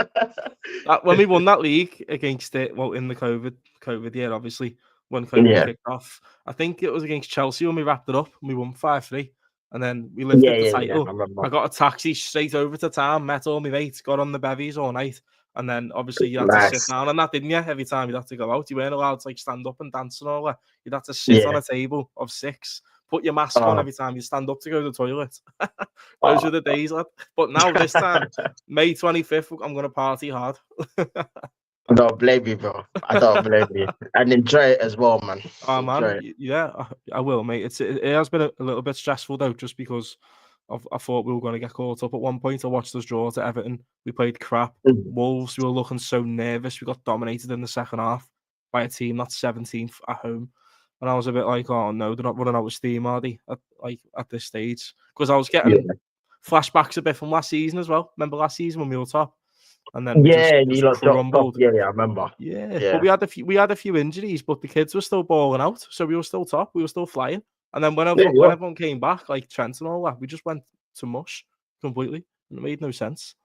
When we won that league against it, well, in the COVID year, obviously, when COVID Yeah. kicked off, I think it was against Chelsea when we wrapped it up and we won 5-3. And then we Yeah, lifted the yeah, title. I remember. I got a taxi straight over to town, met all my mates, got on the bevies all night. And then obviously you had to sit Nice. down and that, didn't you? Every time you'd have to go out. You weren't allowed to like stand up and dance and all that. You'd have to sit on Yeah. a table of 6, put your mask on Oh, every time you stand up to go to the toilet. Those were the days, lad. But now this time, May 25th, I'm gonna party hard. I don't blame you, bro. I don't blame you. And enjoy it as well, man. Oh Enjoy man, it. yeah, I will, mate. It has been a little bit stressful though, just because I thought we were going to get caught up at one point. I watched us draw to Everton. We played crap. Mhm. Wolves, we were looking so nervous. We got dominated in the second half by a team that's 17th at home, and I was a bit like, oh no, they're not running out of steam, are they? At this stage, because I was Yeah. getting flashbacks a bit from last season as well. Remember last season when we were top, and then we Yeah, just and you lot dropped off. crumbled. Yeah, I remember. Yeah, Yeah. but we had a few injuries, but the kids were still balling out, so we were still top, we were still flying. And then when Yeah, you are. everyone came back, like Trent and all that, we just went to mush completely, and it made no sense.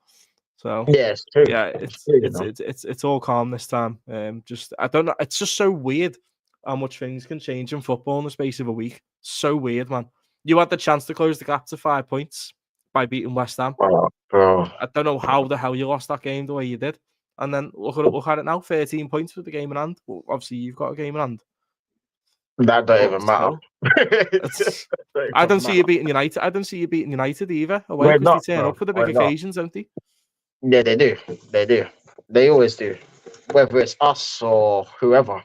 So Yeah, it's true. yeah, It's true, you know. it's all calm this time. Just I don't know, it's just so weird how much things can change in football in the space of a week. So weird, man. You had the chance to close the gap to 5 points by beating West Ham. Oh, bro. I don't know how the hell you lost that game the way you did. And then look at it now, 13 points with the game in hand. Well, obviously, you've got a game in hand. That don't But even matter. it's, I don't see you beating United. I don't see you beating United either away, We're because they not, turn bro. up for the We're big not. occasions, don't they? Yeah, they do. They do. They always do. Whether it's us or whoever.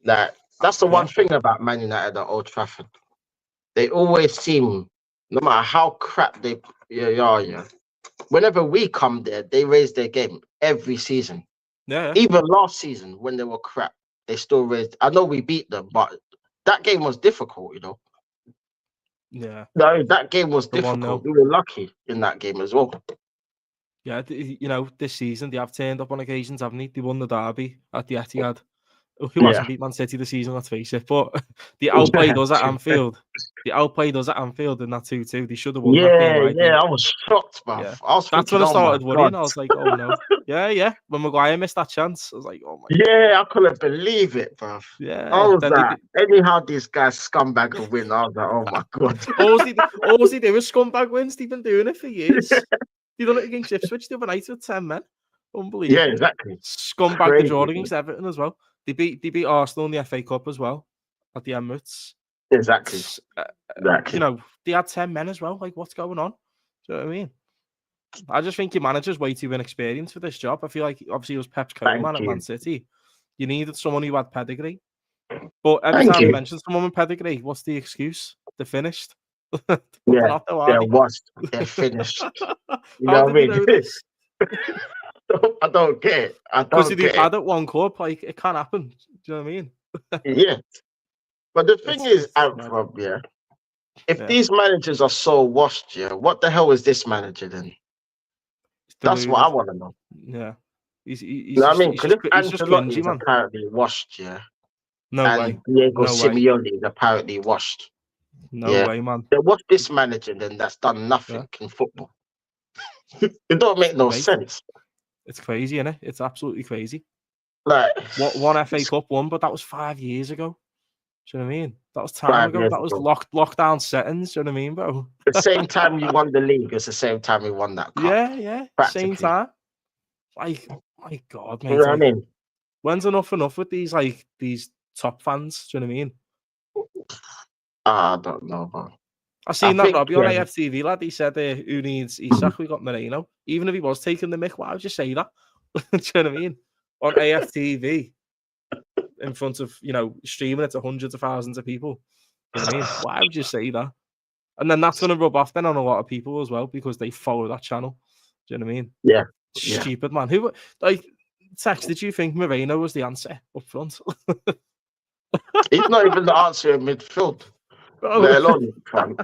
That's the one thing about Man United at Old Trafford. They always seem, no matter how crap they are, whenever we come there, they raise their game every season. Yeah. Even last season when they were crap, they still raised. I know we beat them, but that game was difficult, you know. Yeah. No, that game was The 1-0. difficult. We were lucky in that game as well. Yeah, you know, this season they have turned up on occasions, haven't they? They won the derby at the Etihad. Who hasn't beat Man City this season, let's face it. But they outplayed us at Anfield. They outplayed us at Anfield in that 2-2. They should have won that game, I think. I was shocked, man. Yeah. I was That's thinking, when I started oh my worrying. God. I was like, oh no. Yeah. When Maguire missed that chance, I was like, oh my God. Yeah, I couldn't believe it, bro. Yeah. I was Then like, anyhow these guys scumbag will win. I was like, oh my God. all they do is scumbag wins. They've been doing it for years. They done it against Ipswich the other night with 10 men. Unbelievable. Yeah, exactly. Scumbag the draw against Everton as well. They beat Arsenal in the FA Cup as well at the Emirates. Exactly. You know, they had 10 men as well. Like, what's going on? Do you know what I mean? I just think your manager's way too inexperienced for this job. I feel like obviously it was Pep's co-man at Man City. You needed someone who had pedigree. But every time you mention someone with pedigree, what's the excuse? They're finished. They're washed. They're finished. You know what I mean? You know this? I don't get it. Because if you're bad at one club, like, it can't happen. Do you know what I mean? Yeah. But the thing is, if these managers are so washed, what the hell is this manager then? That's what I want to know. Yeah. He's Because if Ancelotti is man. apparently washed, No and way. Diego Simeone is apparently washed. No way, man. Then what's this manager then that's done nothing in football? It don't make no sense. It's crazy, isn't it? It's absolutely crazy. Like, one FA Cup won, but that was 5 years ago. Do you know what I mean? That was time ago. That was lockdown settings. Do you know what I mean, bro? The same time you won the league, it's the same time you won that cup. Yeah. Same time. Like, my God, mate. You know what I mean? When's enough with these top fans? Do you know what I mean? I don't know, bro. I seen that Robbie on AFTV, lad. He said, who needs Isak? We got Moreno. Even if he was taking the mick, why would you say that? Do you know what I mean? On AFTV. in front of, streaming it to hundreds of thousands of people. You know what I mean? Why would you say that? And then that's going to rub off then on a lot of people as well because they follow that channel. Do you know what I mean? Yeah. Stupid, man. Who, like, Tex, did you think Moreno was the answer up front? He's not even the answer in midfield, let alone, fam.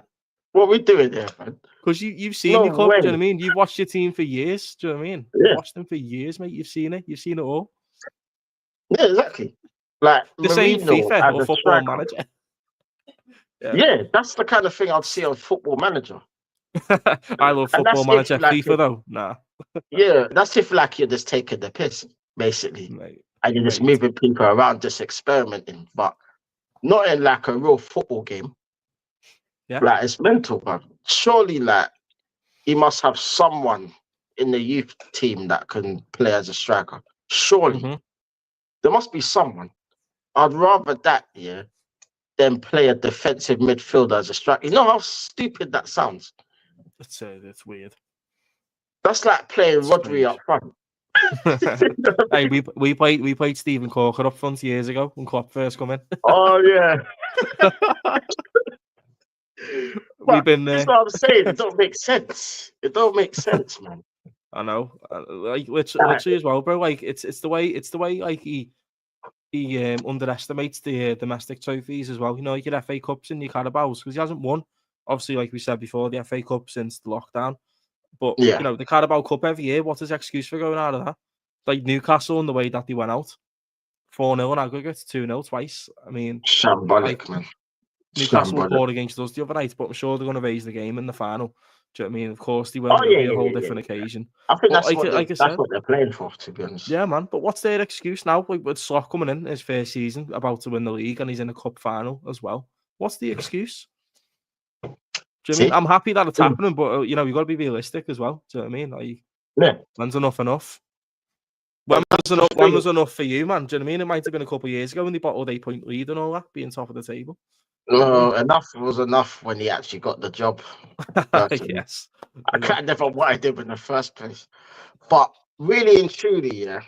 What are we doing here, man? Because you've seen your club, do you know what I mean? You've watched your team for years, do you know what I mean? Yeah. You've watched them for years, mate. You've seen it all. Yeah, exactly. Like the Marino same FIFA as or a Football striker. Manager. Yeah, that's the kind of thing I'd see on Football Manager. I love Football Manager. FIFA, though, nah. Yeah, that's if like you're just taking the piss, basically. Mate, and you're just moving people around, just experimenting, but not in like a real football game. Yeah. Like it's mental, man. Surely, like, he must have someone in the youth team that can play as a striker. Surely. There must be someone. I'd rather that, yeah, than play a defensive midfielder as a striker. You know how stupid that sounds? It's weird. That's like playing Rodri up front. Hey, we played Stephen Corker up front years ago when Klopp first come in. Oh yeah. We've been there. That's what I'm saying. It don't make sense. It don't make sense, man. I know, like literally as well, bro. Like it's the way like he underestimates the domestic trophies as well. You know, like your FA Cups and your Carabaos because he hasn't won. Obviously, like we said before, the FA Cup since the lockdown. But yeah, you know, the Carabao Cup every year. What's his excuse for going out of that? Like Newcastle and the way that they went out, 4-0 in aggregate, 2-0 twice. I mean, shambolic, man. Newcastle were poor against us the other night, but I'm sure they're going to raise the game in the final. Do you know what I mean? Of course they will. It'll be a whole different occasion. I think that's what they're playing for, to be honest. Yeah, man. But what's their excuse now? Like with Slough coming in his first season, about to win the league, and he's in a cup final as well. What's the excuse? Do you know what I mean? I'm happy that it's happening, but you know, you got to be realistic as well. Do you know what I mean? Like, yeah, when's enough? When was enough for you, man? Do you know what I mean? It might have been a couple of years ago when they bottled 8-point lead and all that, being top of the table. No, enough was enough when he actually got the job. Yes. I never wanted him in the first place. But really and truly, yeah,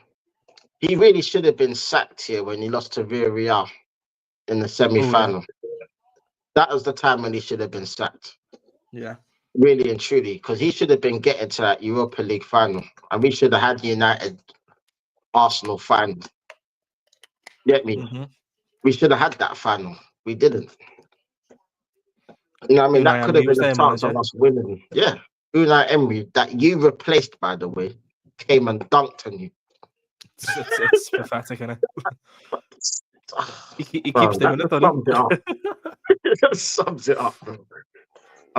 he really should have been sacked here when he lost to Villarreal in the semi-final. Oh, yeah. That was the time when he should have been sacked. Yeah. Really and truly, because he should have been getting to that Europa League final. And we should have had United Arsenal final. Get me? We should have had that final. We didn't. You know what I mean? That could have been a chance of us winning. Yeah. Unai Emery, that you replaced, by the way, came and dunked on you. It's pathetic, isn't it? He keeps doing it, doesn't he? That sums it up, bro.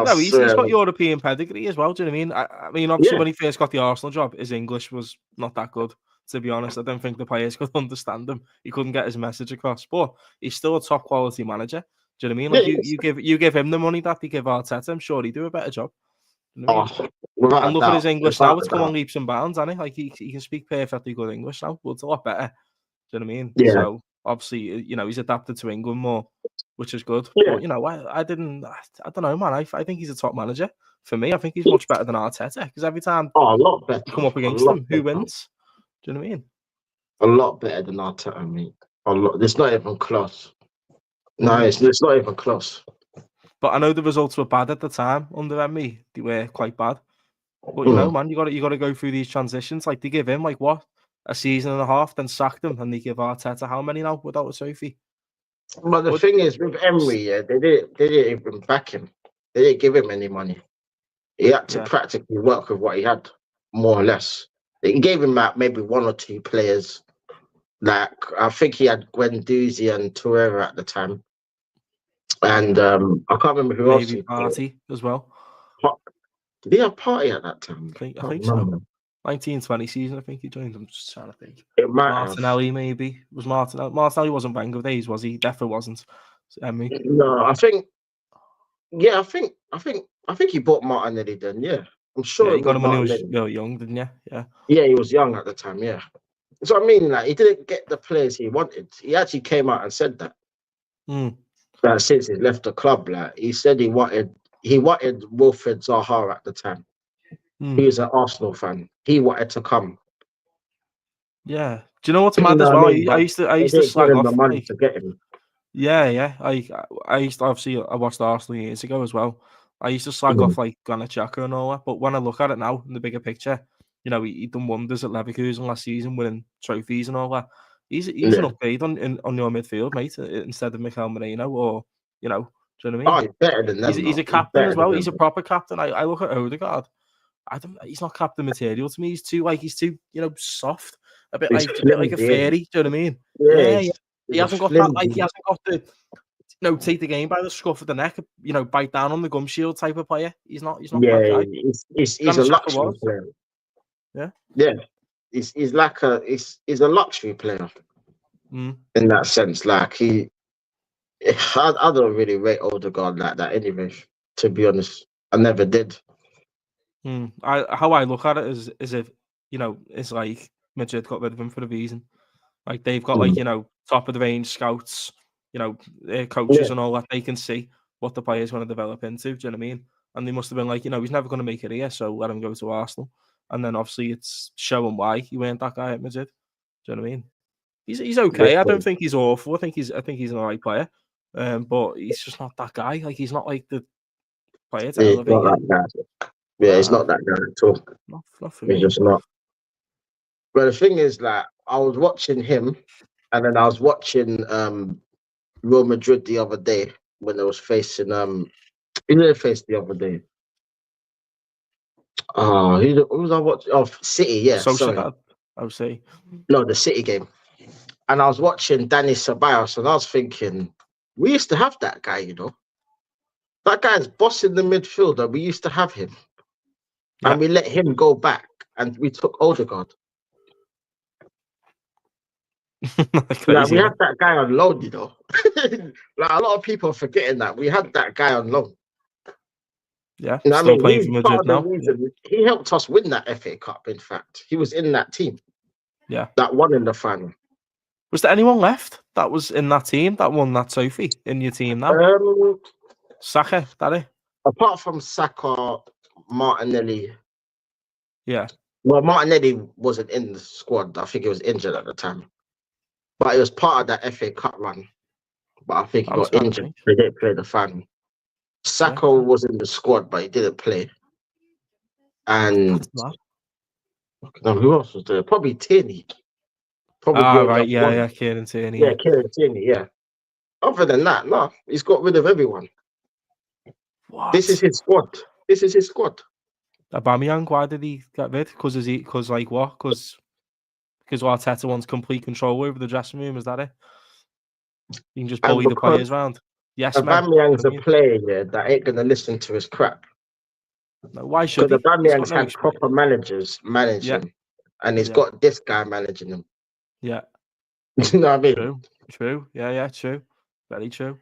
No, he's got European pedigree as well. Do you know what I mean? I mean, obviously, when he first got the Arsenal job, his English was not that good. To be honest, I don't think the players could understand him. He couldn't get his message across. But he's still a top quality manager. Do you know what I mean? Like you give him the money that they give Arteta, I'm sure he'd do a better job. You know what I mean? And look at his English now; it's come on leaps and bounds, hasn't it? Like he can speak perfectly good English now, but it's a lot better. Do you know what I mean? Yeah. So obviously, you know, he's adapted to England more, which is good. Yeah. But you know, I don't know, man. I think he's a top manager. For me, I think he's much better than Arteta because every time a lot better. You come up against him, who wins? Do you know what I mean? A lot better than Arteta. I mean, a lot. It's not even close. No, it's not even close. But I know the results were bad at the time under Emery. They were quite bad. But you know, man, you got to go through these transitions. Like they give him like what, a season and a half, then sacked him, and they give Arteta how many now without a trophy? But the thing is, with Emery, yeah, they didn't even back him. They didn't give him any money. He had to practically work with what he had, more or less. They gave him out maybe one or two players. Like I think he had Guendouzi and Torreira at the time. And I can't remember who else. Maybe Party as well. Did he have Party at that time? I think so. 1920 season, I think he joined. I'm just trying to think. It might Martinelli have. Maybe. Was Martinelli? Martinelli wasn't Wenger days, was he? Definitely wasn't. No, I think. Yeah, I think he bought Martinelli then. Yeah, I'm sure. Yeah, he got him when he was young, didn't you? Yeah. Yeah, he was young at the time. Yeah. So I mean, like he didn't get the players he wanted. He actually came out and said that. That since he left the club, like he said he wanted Wilfred Zaha at the time. He was an Arsenal fan. He wanted to come. Yeah. Do you know what's You mad know as what I well? mean? But I they used to didn't give slag him the off money like to get him. yeah. I used to obviously I watched Arsenal years ago as well. I used to slag Mm. off like Granit Xhaka and all that, but when I look at it now in the bigger picture, you know, he done wonders at Leverkusen last season, winning trophies and all that. He's an Yeah. upgrade on your midfield, mate, instead of Mikel Merino or you know, do you know what I Oh, mean? he's better than them, He's though. a He's captain better as than well. He's them. a proper captain. I look at Odegaard. He's not captain material to me. He's too soft, He's a bit like a flimsy, ain't fairy. Do you know what I mean? he? Yeah, Yeah, yeah. he's He a hasn't got that. Like he flimsy. hasn't got the take the game by the scruff of the neck. Bite down on the gum shield type of player. He's not. He's not that Yeah, guy. he's Granit a Xhaka luxury was. player. Yeah. Yeah, he's like he's a luxury player Mm. in that sense. Like I don't really rate Odegaard like that anyway. To be honest, I never did. How I look at it is if it's like Madrid got rid of him for a reason. Like they've got Mm. top of the range scouts, coaches Yeah, and all that. They can see what the player's going to develop into. Do you know what I mean? And they must have been like, he's never going to make it here, so let him go to Arsenal. And then obviously it's showing why he weren't that guy at Madrid. Do you know what I mean? He's okay. I don't think he's awful. I think he's an alright player. But he's just not that guy. Like he's not like the player to yeah, he's elevate not you. that guy. Yeah, he's Nah, not that guy at all. not for He's me. just not. But the thing is, like, I was watching him, and then I was watching Real Madrid the other day when they was facing who did they face the other day? Oh, who was I watching? Oh, City. Yeah, sorry. Sociedad, I would say. No, the City game. And I was watching Danny Ceballos, and I was thinking, we used to have that guy, That guy's bossing the midfield, and we used to have him. Yeah. And we let him go back, and we took Odegaard. Like, Crazy, we isn't had it? that guy on loan, Like, a lot of people are forgetting that. We had that guy on loan. Yeah, You know what I still mean? playing He's for part Madrid of the now. Yeah. reason. He helped us win that FA Cup, in fact. He was in that team Yeah. that won in the final. Was there anyone left that was in that team that won that trophy in your team now? Saka, that it? Apart from Saka, Martinelli. Yeah. Well, Martinelli wasn't in the squad. I think he was injured at the time. But he was part of that FA Cup run. But I think he That was got kind of injured. nice. He didn't play the final. Yeah. Saka was in the squad, but he didn't play. And That's mad. who else was there? Probably Tierney. Probably the only Right. other one. Kieran Tierney. Yeah, Yeah. Kieran Tierney, yeah. Other than that, no. He's got rid of everyone. What? This is his squad. This is his squad. Aubameyang, why did he get rid? Because like what? Because Arteta wants complete control over the dressing room. Is that it? You can just And bully the because players around. Yes, man. Aubameyang's a player, yeah, that ain't going to listen to his crap. No, why should Because he? He's got Aubameyang's no had experience. proper managers manage Yeah. him. And he's Yeah. got this guy managing him. Yeah. You know what I mean? True. Yeah, true. Very true.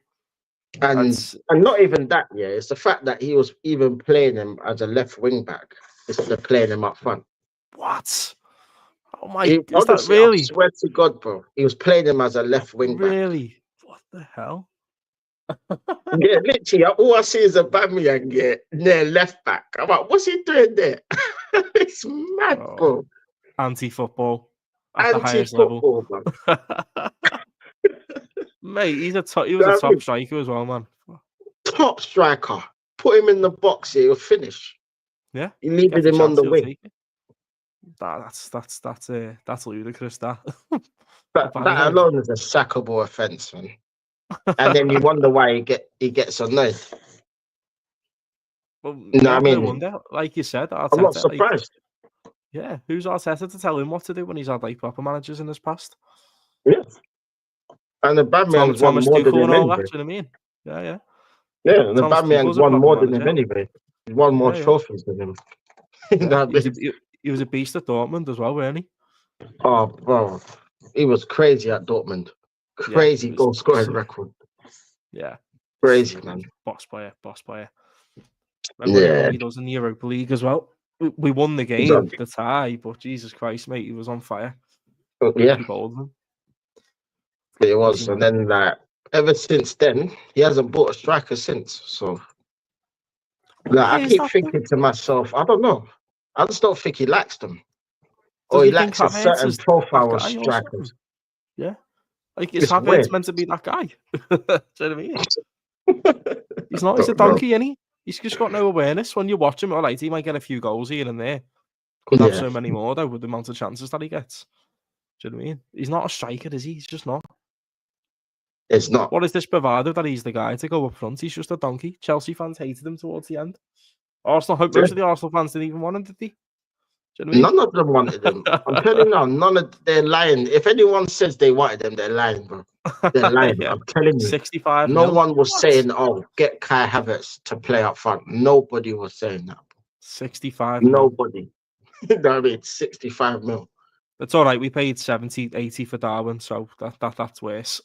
And not even that, yeah. It's the fact that he was even playing him as a left wing back instead of playing him up front. What? Oh my! Is that Honestly, I really? swear to God, bro. He was playing him as a left wing back. Really? What the hell? Yeah, literally, all I see is Aubameyang, yeah, near left back. I'm like, what's he doing there? It's mad, bro. Anti-football at the highest level. Bro. Mate, he was a top striker as well, man. Top striker. Put him in the box here, he'll finish. Yeah. You needed him on the wing. That's ludicrous, that. That alone is a sackable offence, man. And then you wonder why he gets annoyed. Well, no, I mean, no wonder. Like you said, Arteta, I'm not surprised. Who's Arteta to tell him what to do when he's had like proper managers in his past? Yeah. And Aubameyang's won more than him anyway. Do you know what I mean? Yeah. Yeah, and Aubameyang's won more than him anyway. He's won more trophies than him. He was a beast at Dortmund as well, wasn't he? Oh, bro. He was crazy at Dortmund. Crazy goal scoring record. Yeah. Crazy, man. Boss player. Remember what he does in the Europa League as well? We won the game, the tie, but Jesus Christ, mate, he was on fire. Yeah. It was. Easy, and then, like, ever since then, he hasn't bought a striker since. So, like, I keep thinking to myself, I don't know. I just don't think he likes them. Does or he he think likes a Havertz certain is that profile of guy or something? strikers. Yeah. Like, is It's Havertz weird. meant to be that guy? Do you know what I mean? He's not. He's a Don't know. donkey, isn't he? He's just got no awareness. When you watch him, all right, he might get a few goals here and there. Could have Yeah, so many more, though, with the amount of chances that he gets. Do you know what I mean? He's not a striker, is he? He's just not. it's not. What is this bravado that he's the guy to go up front? He's just a donkey. Chelsea fans hated him towards the end. Arsenal, hope most of the Arsenal fans didn't even want him, did they? Do you know None of them wanted him. I'm telling you now, none of they're lying. If anyone says they wanted them, they're lying, bro. They're what I lying. mean? Yeah. I'm telling you. 65 No mil. one was What? saying, "Oh, get Kai Havertz to play up front." Nobody was saying that. 65 mil. Nobody. You know what I mean? 65 mil. It's all right. We paid 70, 80 for Darwin, so that's worse.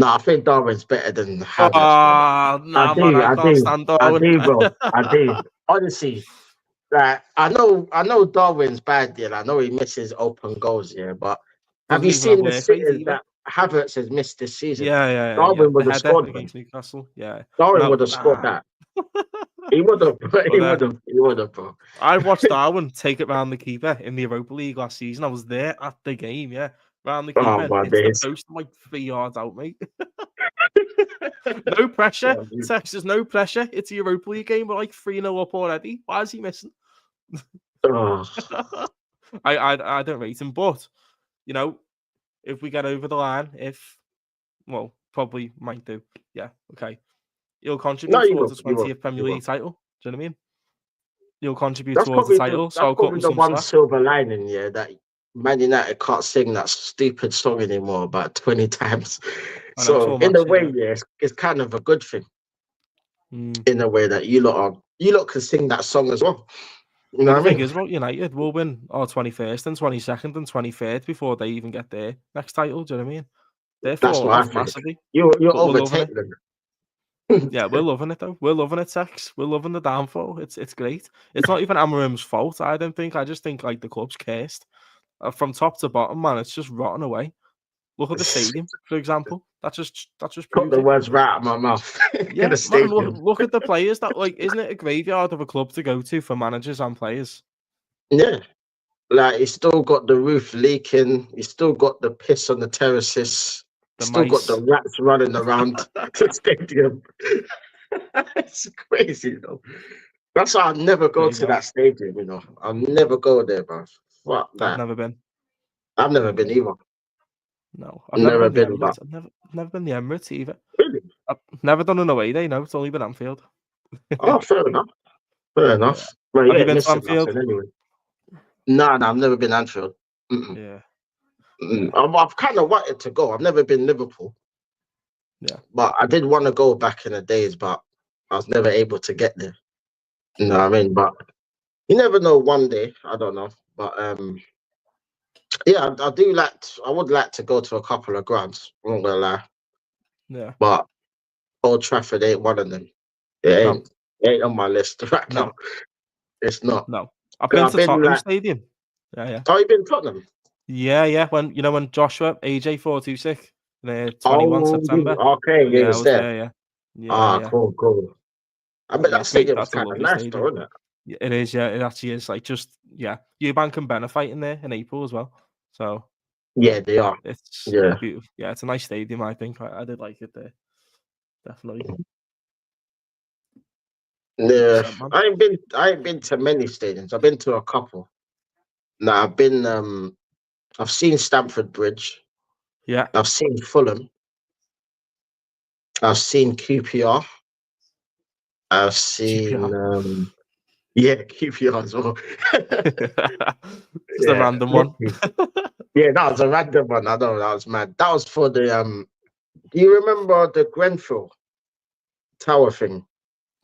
No, I think Darwin's better than Havertz, bro. Oh, nah, man, I can't stand Darwin. bro. I do. Honestly, like I know Darwin's bad, yeah. I know he misses open goals, yeah. But have Doesn't you even have seen the work rate sitters either. that Havertz has missed this season? Yeah. Darwin The would have header scored, man. against Newcastle. Yeah. Darwin No, would have scored that. He would have. He But, would have, bro. I watched Darwin take it round the keeper in the Europa League last season. I was there at the game, yeah. Round the Oh keeper, my it's the days. post, like 3 yards out, mate. No pressure. Oh, you- Tex, there's no pressure. It's a Europa League game. We're like 3-0 up already. Why is he missing? oh. I don't rate him, but you know, if we get over the line, well, probably might do. Yeah, okay. He'll No, contribute you towards will. the You will. 20th Premier You will. League title. Do you know what I mean? He'll contribute That's towards the probably title, so I'll cut him the some one slack. silver lining, yeah, that Man United can't sing that stupid song anymore about 20 times. I know, So so in much, a way, yeah. yeah, it's kind of a good thing Mm. in a way that you lot can sing that song as well. You know But the what I thing mean? is about United, we'll win our 21st and 22nd and 23rd before they even get their next title. Do you know what I mean? They're That's falling what I off think. massively. You But we're loving overtake it. them. Yeah, we're loving it though. We're loving it, Tex. We're loving the downfall. It's great. It's not even Amarim's fault, I don't think. I just think like the club's cursed. From top to bottom, man, it's just rotting away. Look at the stadium, for example. That just Put proves the it. words right out of my mouth. Yeah, In the man, stadium. look at the players. That like, isn't it a graveyard of a club to go to for managers and players? Yeah. Like, you still got the roof leaking. You still got the piss on the terraces. The Still got mice. the rats running around the stadium. It's crazy, though. That's why I'll never go to that stadium, you know. I'll never go there, bro. Fuck I've that. never been. I've never been either. No, I've never Never been the been, but Emirates. I've never been the Emirates either. really? I've never done an away day. No, it's only been Anfield. Oh, fair enough. Fair enough. Yeah. Well, Have you you ain't been to missing Anfield? nothing anyway. No, I've never been Anfield. Mm-mm. Yeah. Mm-mm. I've kind of wanted to go. I've never been Liverpool. Yeah. But I did want to go back in the days, but I was never able to get there. You know what I mean? But you never know, one day. I don't know. But yeah, I do like I would like to go to a couple of grounds. I'm not gonna lie. Yeah. But Old Trafford ain't one of them. It ain't on my list right now. It's not. No. I've been to Tottenham Stadium. Yeah. Oh, you've been to Tottenham? Yeah. When Joshua AJ 426, 21 September. Okay, yeah, I was there. Yeah. Cool. I bet that stadium was That's a kind of lovely nice, stadium. though, isn't it? Yeah, it is. Yeah, it actually is. Like Eubank and Ben are fighting there in April as well. So yeah, they are. It's Yeah. beautiful. Yeah, it's a nice stadium. I think I did like it there. Definitely. Yeah, I ain't been to many stadiums. I've been to a couple. Now I've seen Stamford Bridge. Yeah. I've seen Fulham. I've seen QPR. I've seen QPR as well. Just a random one. Yeah, that was a random one. I know, that was mad. That was for the do you remember the Grenfell Tower thing?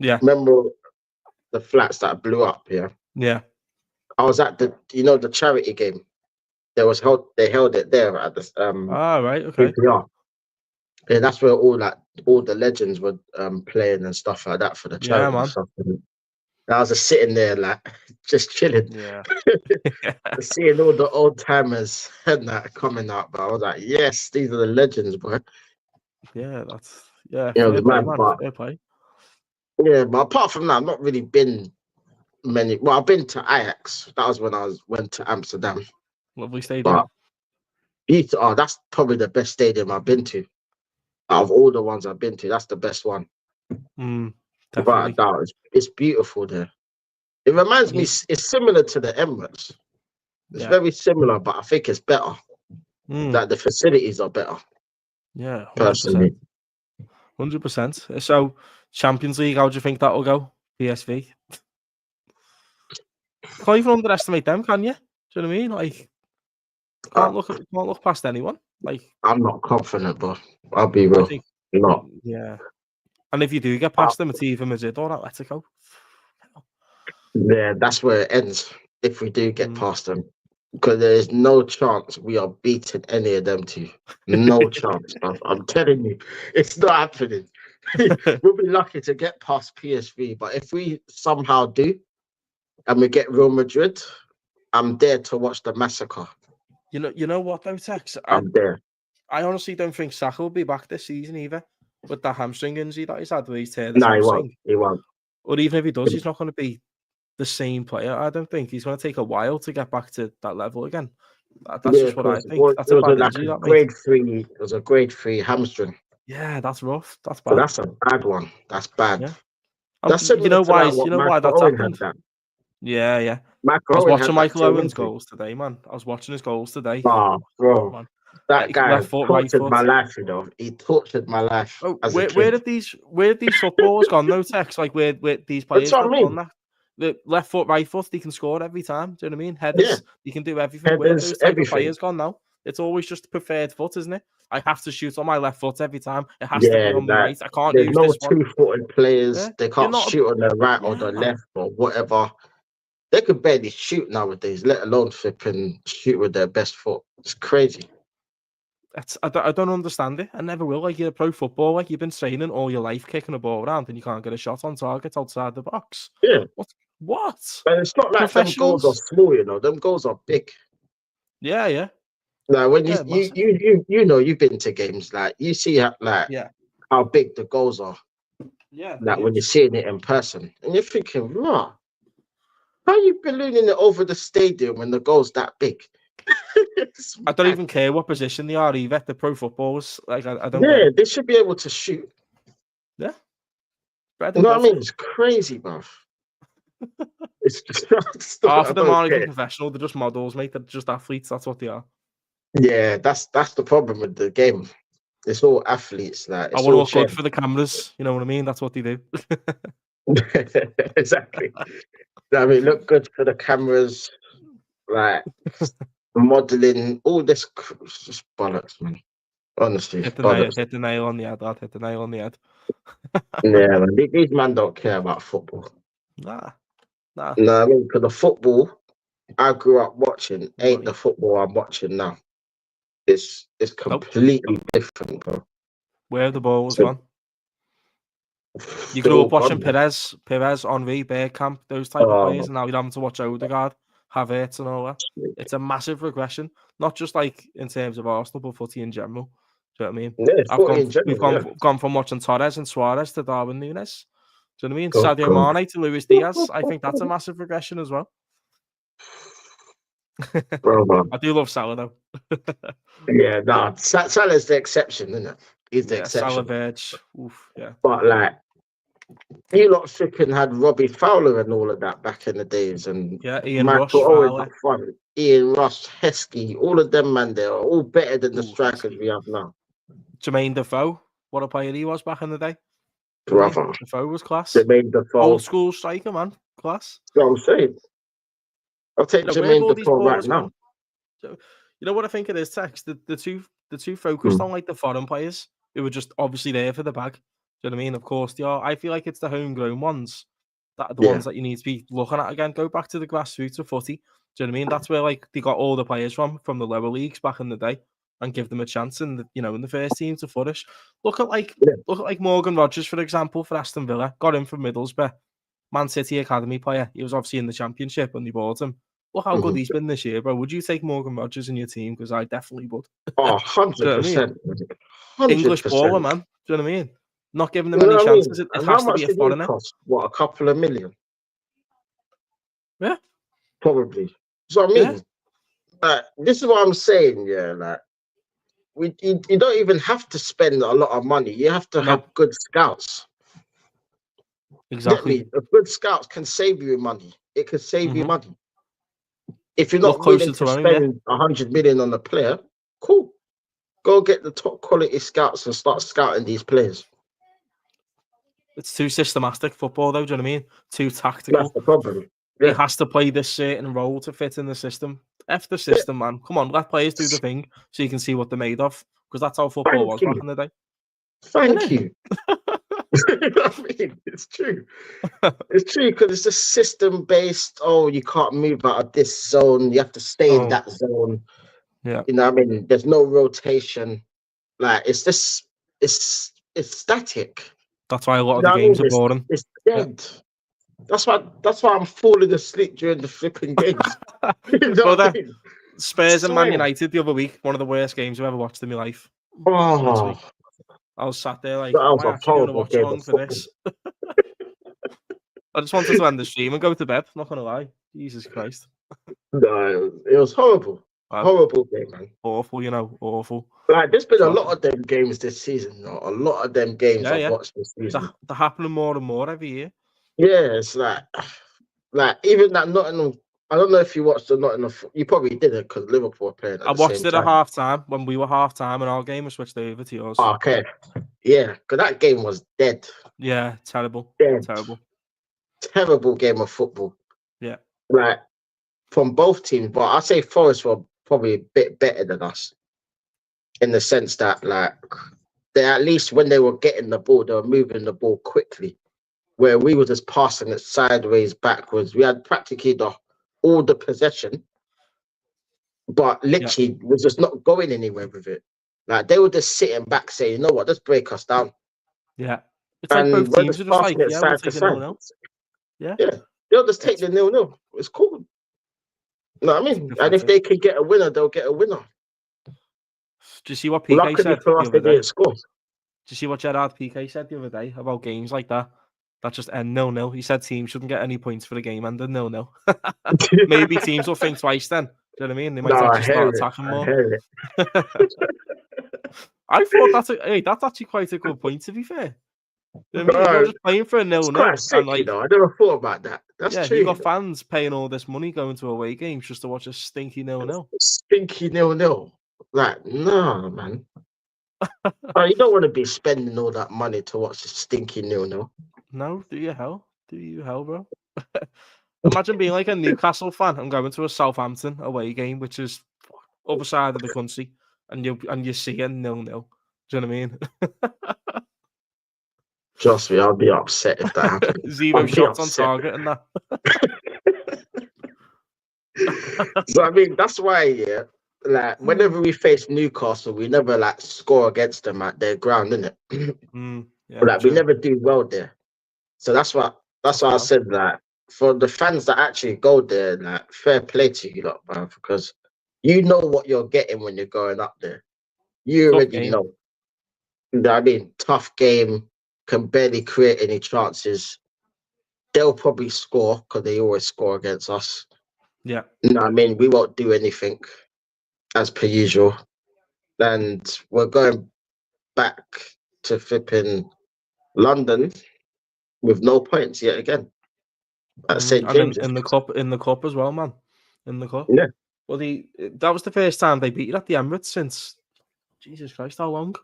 Yeah. Remember the flats that blew up? Yeah. I was at the charity game. They held it there at the right, okay. QPR. Yeah, that's where all the legends were playing and stuff like that for the charity and stuff. And I was just sitting there like just chilling. Yeah. Seeing all the old timers and that coming up, but I was like, yes, these are the legends, bro. Yeah, fair It was play, mad, man. but Fair play. yeah, but apart from that, I've not really been many. Well, I've been to Ajax. That was when I went to Amsterdam. Lovely stadium. But that's probably the best stadium I've been to. Out of all the ones I've been to, that's the best one. Without a Definitely. doubt, it's beautiful there. It reminds me. It's similar to the Emirates. It's very similar, but I think it's better. Like the facilities are better. Yeah, 100%. Personally, 100%. So, Champions League, how do you think that'll go? PSV. Can't even underestimate them, can you? Do you know what I mean? Like, can't look past anyone. Like, I'm not confident, but I'll be real. I think, not. Yeah. And if you do get past them, it's either Madrid or Atletico. Yeah, that's where it ends. If we do get past them, because there is no chance we are beating any of them two. No chance. I'm telling you, it's not happening. We'll be lucky to get past PSV, but if we somehow do, and we get Real Madrid, I'm there to watch the massacre. You know what though, Tex? I'm there. I honestly don't think Saka will be back this season either, with that hamstring injury that he's had where he's teared his hamstring. He won't. Or even if he does, he's not going to be the same player. I don't think he's going to take a while to get back to that level again. That's just what I think. That's a bad injury. It was a grade 3 hamstring. Yeah, that's rough. That's bad. So that's a bad one. That's bad. Yeah. That's you know why? You know why that's happened? Yeah. I was watching Michael Owen's goals today, man. I was watching his goals today. Oh, bro. Man. That guy tortured my life, you know. He tortured my life. Oh, where did these footballers gone though, Tex? Like where these players have done that? The left foot, right foot, they can score every time. Do you know what I mean? Headers, you can do everything. Where those type of players gone now? It's always just the preferred foot, isn't it? I have to shoot on my left foot every time. It has to be on my right. I can't use this one. There's no two-footed players. Yeah? They can't shoot on the right or the left or whatever. They could barely shoot nowadays, let alone flipping shoot with their best foot. It's crazy. I don't understand it. I never will. Like, you're a pro footballer, like you've been training all your life kicking a ball around and you can't get a shot on target outside the box. Yeah. What? But it's not like them goals are small, you know. Them goals are big. Yeah. Like when you know you've been to games, like you see how big the goals are. Yeah. Like when you're seeing it in person. And you're thinking, how are you ballooning it over the stadium when the goal's that big? I don't even care what position they are either. The pro footballers, like I don't. Yeah, they should be able to shoot. Yeah, you know what I mean? It's crazy, bro. It's just half of them aren't even professional. They're just models, mate. They're just athletes. That's what they are. Yeah, that's the problem with the game. It's all athletes. Like I want to look good for the cameras. You know what I mean? That's what they do. Exactly. I mean, look good for the cameras. Like. Modeling, all this just bollocks, man. Honestly, hit the nail on the head, lad. Hit the nail on the head. Yeah, man. These men don't care about football. Nah. I mean, because the football I grew up watching ain't the football I'm watching now. It's completely different, bro. Where the ball was gone. You grew up watching Perez, Henry, Bergkamp, those type of players, and now you're having to watch Odegaard, Havertz, and all that. It's a massive regression, not just like in terms of Arsenal, but footy in general. Do you know what I mean? Yeah, we've gone from watching Torres and Suarez to Darwin Núñez. Do you know what I mean? Sadio Mane to Luis Diaz. I think that's a massive regression as well. Bro. I do love Salah though. Yeah, no, Salah's the exception, isn't it? He's the exception. Salah, Verge. Oof, yeah. But like, you lot freaking had Robbie Fowler and all of that back in the days, and Ian Rush, Ian Rush, Heskey, all of them, man, they are all better than the strikers we have now. Jermaine Defoe, what a player he was back in the day. Brother. Defoe was class. Jermaine Defoe. Old school striker, man. Class. That's what I'm saying. I'll take Jermaine Defoe right now. So, you know what I think it is, Tex? The two focused on like the foreign players who were just obviously there for the bag. Do you know what I mean? Of course they are. I feel like it's the homegrown ones that are the ones that you need to be looking at again. Go back to the grassroots of footy. Do you know what I mean? That's where like they got all the players from the lower leagues back in the day, and give them a chance in the first team to flourish. Look at like Morgan Rogers, for example, for Aston Villa. Got him from Middlesbrough, Man City academy player. He was obviously in the Championship when they bought him. Look how good he's been this year, bro. Would you take Morgan Rogers in your team? Because I definitely would. Oh, 100%. English baller, man. Do you know what I mean? Not giving them any chances. It has to be a foreigner. What, a couple of million? Yeah. Probably. So I mean, this is what I'm saying. Yeah, like you don't even have to spend a lot of money. You have to have good scouts. Get Exactly. me? A good scout can save you money. It can save you money. If you're Look not willing closer to to home, yeah. spend 100 million on a player, cool. Go get the top quality scouts and start scouting these players. It's too systematic football, though. Do you know what I mean? Too tactical. That's the problem. He Yeah. has to play this certain role to fit in the system. F the system, man. Come on, let players do the thing so you can see what they're made of. Because that's how football was back in the day. Thank you. I mean, it's true. It's true because it's just system based. Oh, you can't move out of this zone. You have to stay in that zone. Yeah. You know what I mean? There's no rotation. Like it's just it's static. That's why a lot of the games are boring. It's dead. Yeah. That's why I'm falling asleep during the flipping games. You know what I mean? Spurs and Man United the other week, one of the worst games I've ever watched in my life. Oh, I was sat there like, that am was I a actually going to horrible watch game along of for football. this? I just wanted to end the stream and go to bed. Not going to lie. Jesus Christ. No, it was horrible. Horrible game, man. Awful, you know, awful. Like, there's been a lot of them games this season. You know? A lot of them games I've watched this season. They're happening more and more every year. Yeah, it's like even that Nottingham. I don't know if you watched the Nottingham. You probably didn't because Liverpool were playing at the same time. I watched it at half time when we were half time and our game was switched over to yours. Okay. Yeah, because that game was dead. Yeah, terrible. Dead. Terrible game of football. Yeah. Like, from both teams, but I'd say Forest were probably a bit better than us in the sense that, like, they at least when they were getting the ball, they were moving the ball quickly, where we were just passing it sideways, backwards. We had practically all the possession, but literally was just not going anywhere with it. Like, they were just sitting back saying, you know what, just break us down. Yeah. It's like both teams are just like, yeah, we'll take a 0-0. Yeah. Yeah. They'll just take the 0-0. It's cool. You know what I mean? And if they can get a winner, they'll get a winner. Do you see what PK said the other day? Score. Do you see what Gerard PK said the other day about games like that? That just end 0-0. He said teams shouldn't get any points for the game ending 0-0. Maybe teams will think twice then. Do you know what I mean? They might actually start attacking more. I thought that's actually quite a good point, to be fair. You know what I mean? You're just playing for a 0-0. And like, I never thought about that. That's true. You got fans paying all this money going to away games just to watch a stinky 0-0. Stinky 0-0. Like, no, man. You don't want to be spending all that money to watch a stinky 0-0. No, do you hell? Do you hell, bro? Imagine being like a Newcastle fan and going to a Southampton away game, which is other side of the country, and you see a 0-0. Do you know what I mean? Trust me, I'll be upset if that happens. 0 shots on target and that. So I mean, that's why, like whenever we face Newcastle, we never like score against them at their ground, innit? We never do well there. So that's why I said that for the fans that actually go there, like fair play to you lot, man, because you know what you're getting when you're going up there. You already know. You know what I mean? Tough game, can barely create any chances. They'll probably score because they always score against us. Yeah. You know what I mean? We won't do anything as per usual. And we're going back to flipping London with no points yet again. At St. James's. In the cup as well, man. In the cup. Yeah. Well, that was the first time they beat you at the Emirates since Jesus Christ, how long?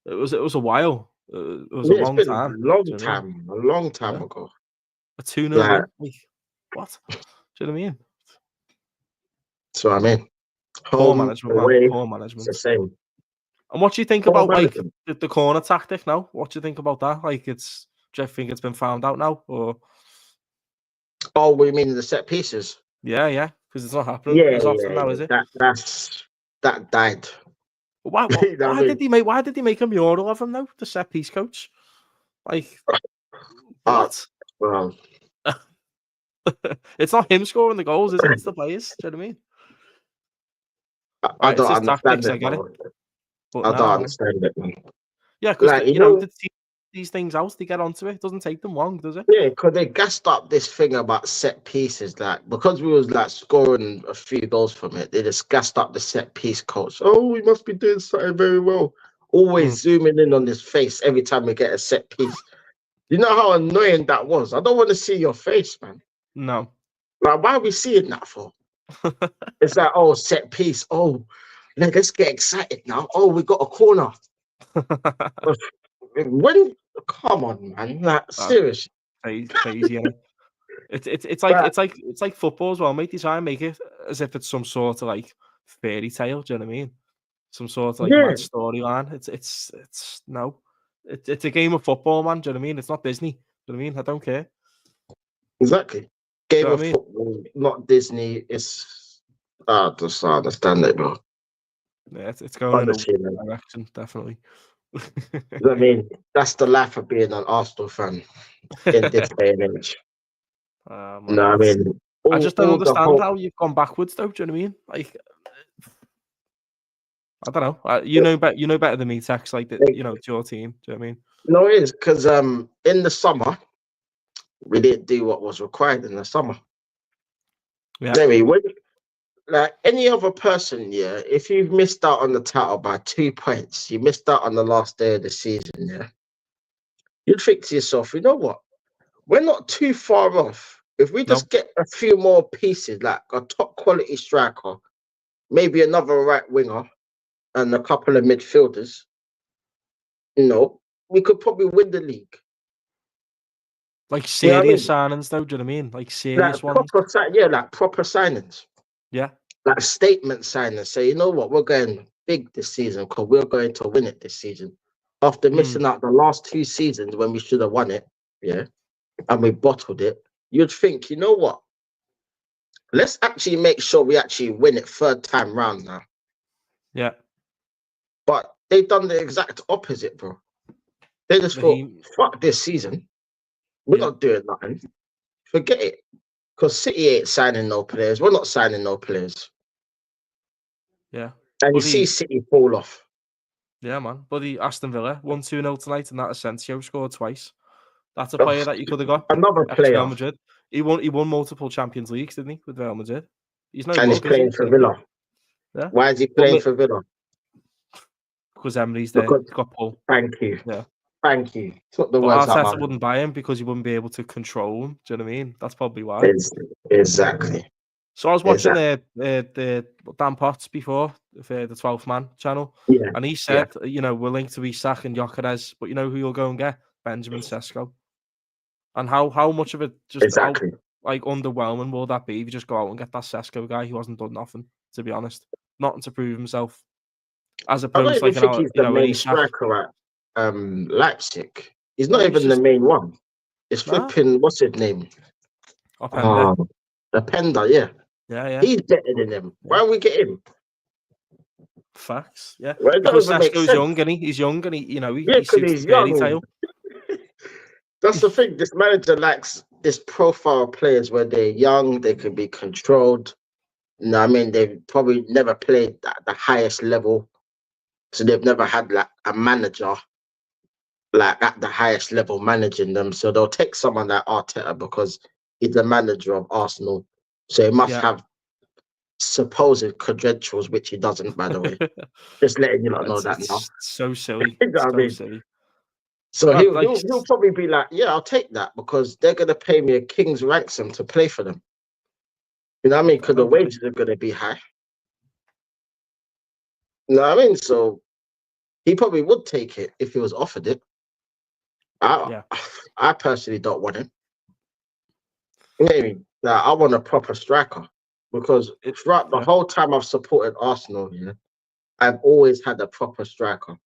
It was a while. It was a long time. A long time ago. A 2-0 win. What? Do you know what I mean? So I mean, poor management, man. Poor management. It's the same. And what do you think about like the corner tactic now? What do you think about that? Like, do you think it's been found out now, or? Oh, we mean the set pieces? Yeah, because it's not happening as often now, is it? That died. Why did he make a mural of him though? The set piece coach, like what? Well, it's not him scoring the goals, is it? It's the players. Do you know what I mean? I don't understand it. I don't understand it, man. Yeah, because like, these things out. They get onto it. It doesn't take them long, does it? Yeah, because they gassed up this thing about set pieces, like because we was like scoring a few goals from it, they just gassed up the set piece coach. Oh, we must be doing something very well. Always zooming in on his face every time we get a set piece. You know how annoying that was? I don't want to see your face, man. No. Like, why are we seeing that for? It's like, oh, set piece. Oh, let's get excited now. Oh, we got a corner. When? Come on, man. Like, seriously. Crazy, innit? It's like football as well, mate. They try and make it as if it's some sort of like fairy tale. Do you know what I mean? Some sort of like mad storyline. It's no. It's a game of football, man. Do you know what I mean? It's not Disney. Do you know what I mean? I don't care. Exactly. Game of I mean? football, not Disney. It's I just understand it, bro. Yeah, it's going Honestly, in a direction, definitely. I mean, that's the life of being an Arsenal fan in this day and age. Man, I mean, I just don't understand how you've gone backwards, though. Do you know what I mean? Like, I don't know. You know better than me, Tex. Like, it's your team. Do you know what I mean? No, it is because in the summer we didn't do what was required in the summer. Yeah. Anyway, like any other person, yeah, if you've missed out on the title by 2 points, you missed out on the last day of the season, yeah, you'd think to yourself, you know what? We're not too far off. If we just get a few more pieces, like a top quality striker, maybe another right winger, and a couple of midfielders, we could probably win the league. Like serious signings, though. Do you know what I mean? Like serious ones. Like proper signings. Yeah. Like statement signings. Say, you know what? We're going big this season because we're going to win it this season. After missing out the last 2 seasons when we should have won it, yeah, and we bottled it, you'd think, you know what? Let's actually make sure we actually win it 3rd time round now. Yeah. But they've done the exact opposite, bro. They just thought, fuck this season. We're not doing nothing. Forget it. Because City ain't signing no players. We're not signing no players. Yeah. And you see City fall off. Yeah, man. Bloody Aston Villa won 2-0 tonight, and that Asensio scored twice. That's a player that you could have got. Another player. Real Madrid. He won multiple Champions Leagues, didn't he, with Real Madrid? He's no and he's playing for Villa. Yeah. Why is he playing for Villa? Because Emery's there. He's got pull. Thank you. Yeah. Thank you. It's not the words Arteta wouldn't buy him because he wouldn't be able to control him. Do you know what I mean? That's probably why. Exactly. So I was watching the Dan Potts before for the 12th Man channel. Yeah. And he said, we're linked to Isak and Gyökeres, but you know who you'll go and get? Benjamin Sesko. And how much of it how underwhelming will that be if you just go out and get that Sesko guy who hasn't done nothing, to be honest. Nothing to prove himself. As opposed to he's the main striker at Leipzig. He's not even the main one. It's flipping, what's his name? Openda. Openda, yeah. Yeah. He's better than him. Why don't we get him? Facts, yeah. Well, because Sesko's young, and he's young, and he suits he's the fairy tale. That's the thing. This manager likes this profile of players where they're young, they can be controlled. I mean, they've probably never played at the highest level, so they've never had like a manager like at the highest level managing them. So they'll take someone like Arteta because he's the manager of Arsenal, so he must have supposed credentials, which he doesn't, by the way. Just letting you know that now. So silly. You know what I mean? Silly. So he'll probably be like, yeah, I'll take that because they're going to pay me a king's ransom to play for them. You know what I mean? Because the wages are going to be high. You know what I mean? So he probably would take it if he was offered it. I personally don't want him. Maybe I want a proper striker because throughout the whole time I've supported Arsenal, I've always had a proper striker,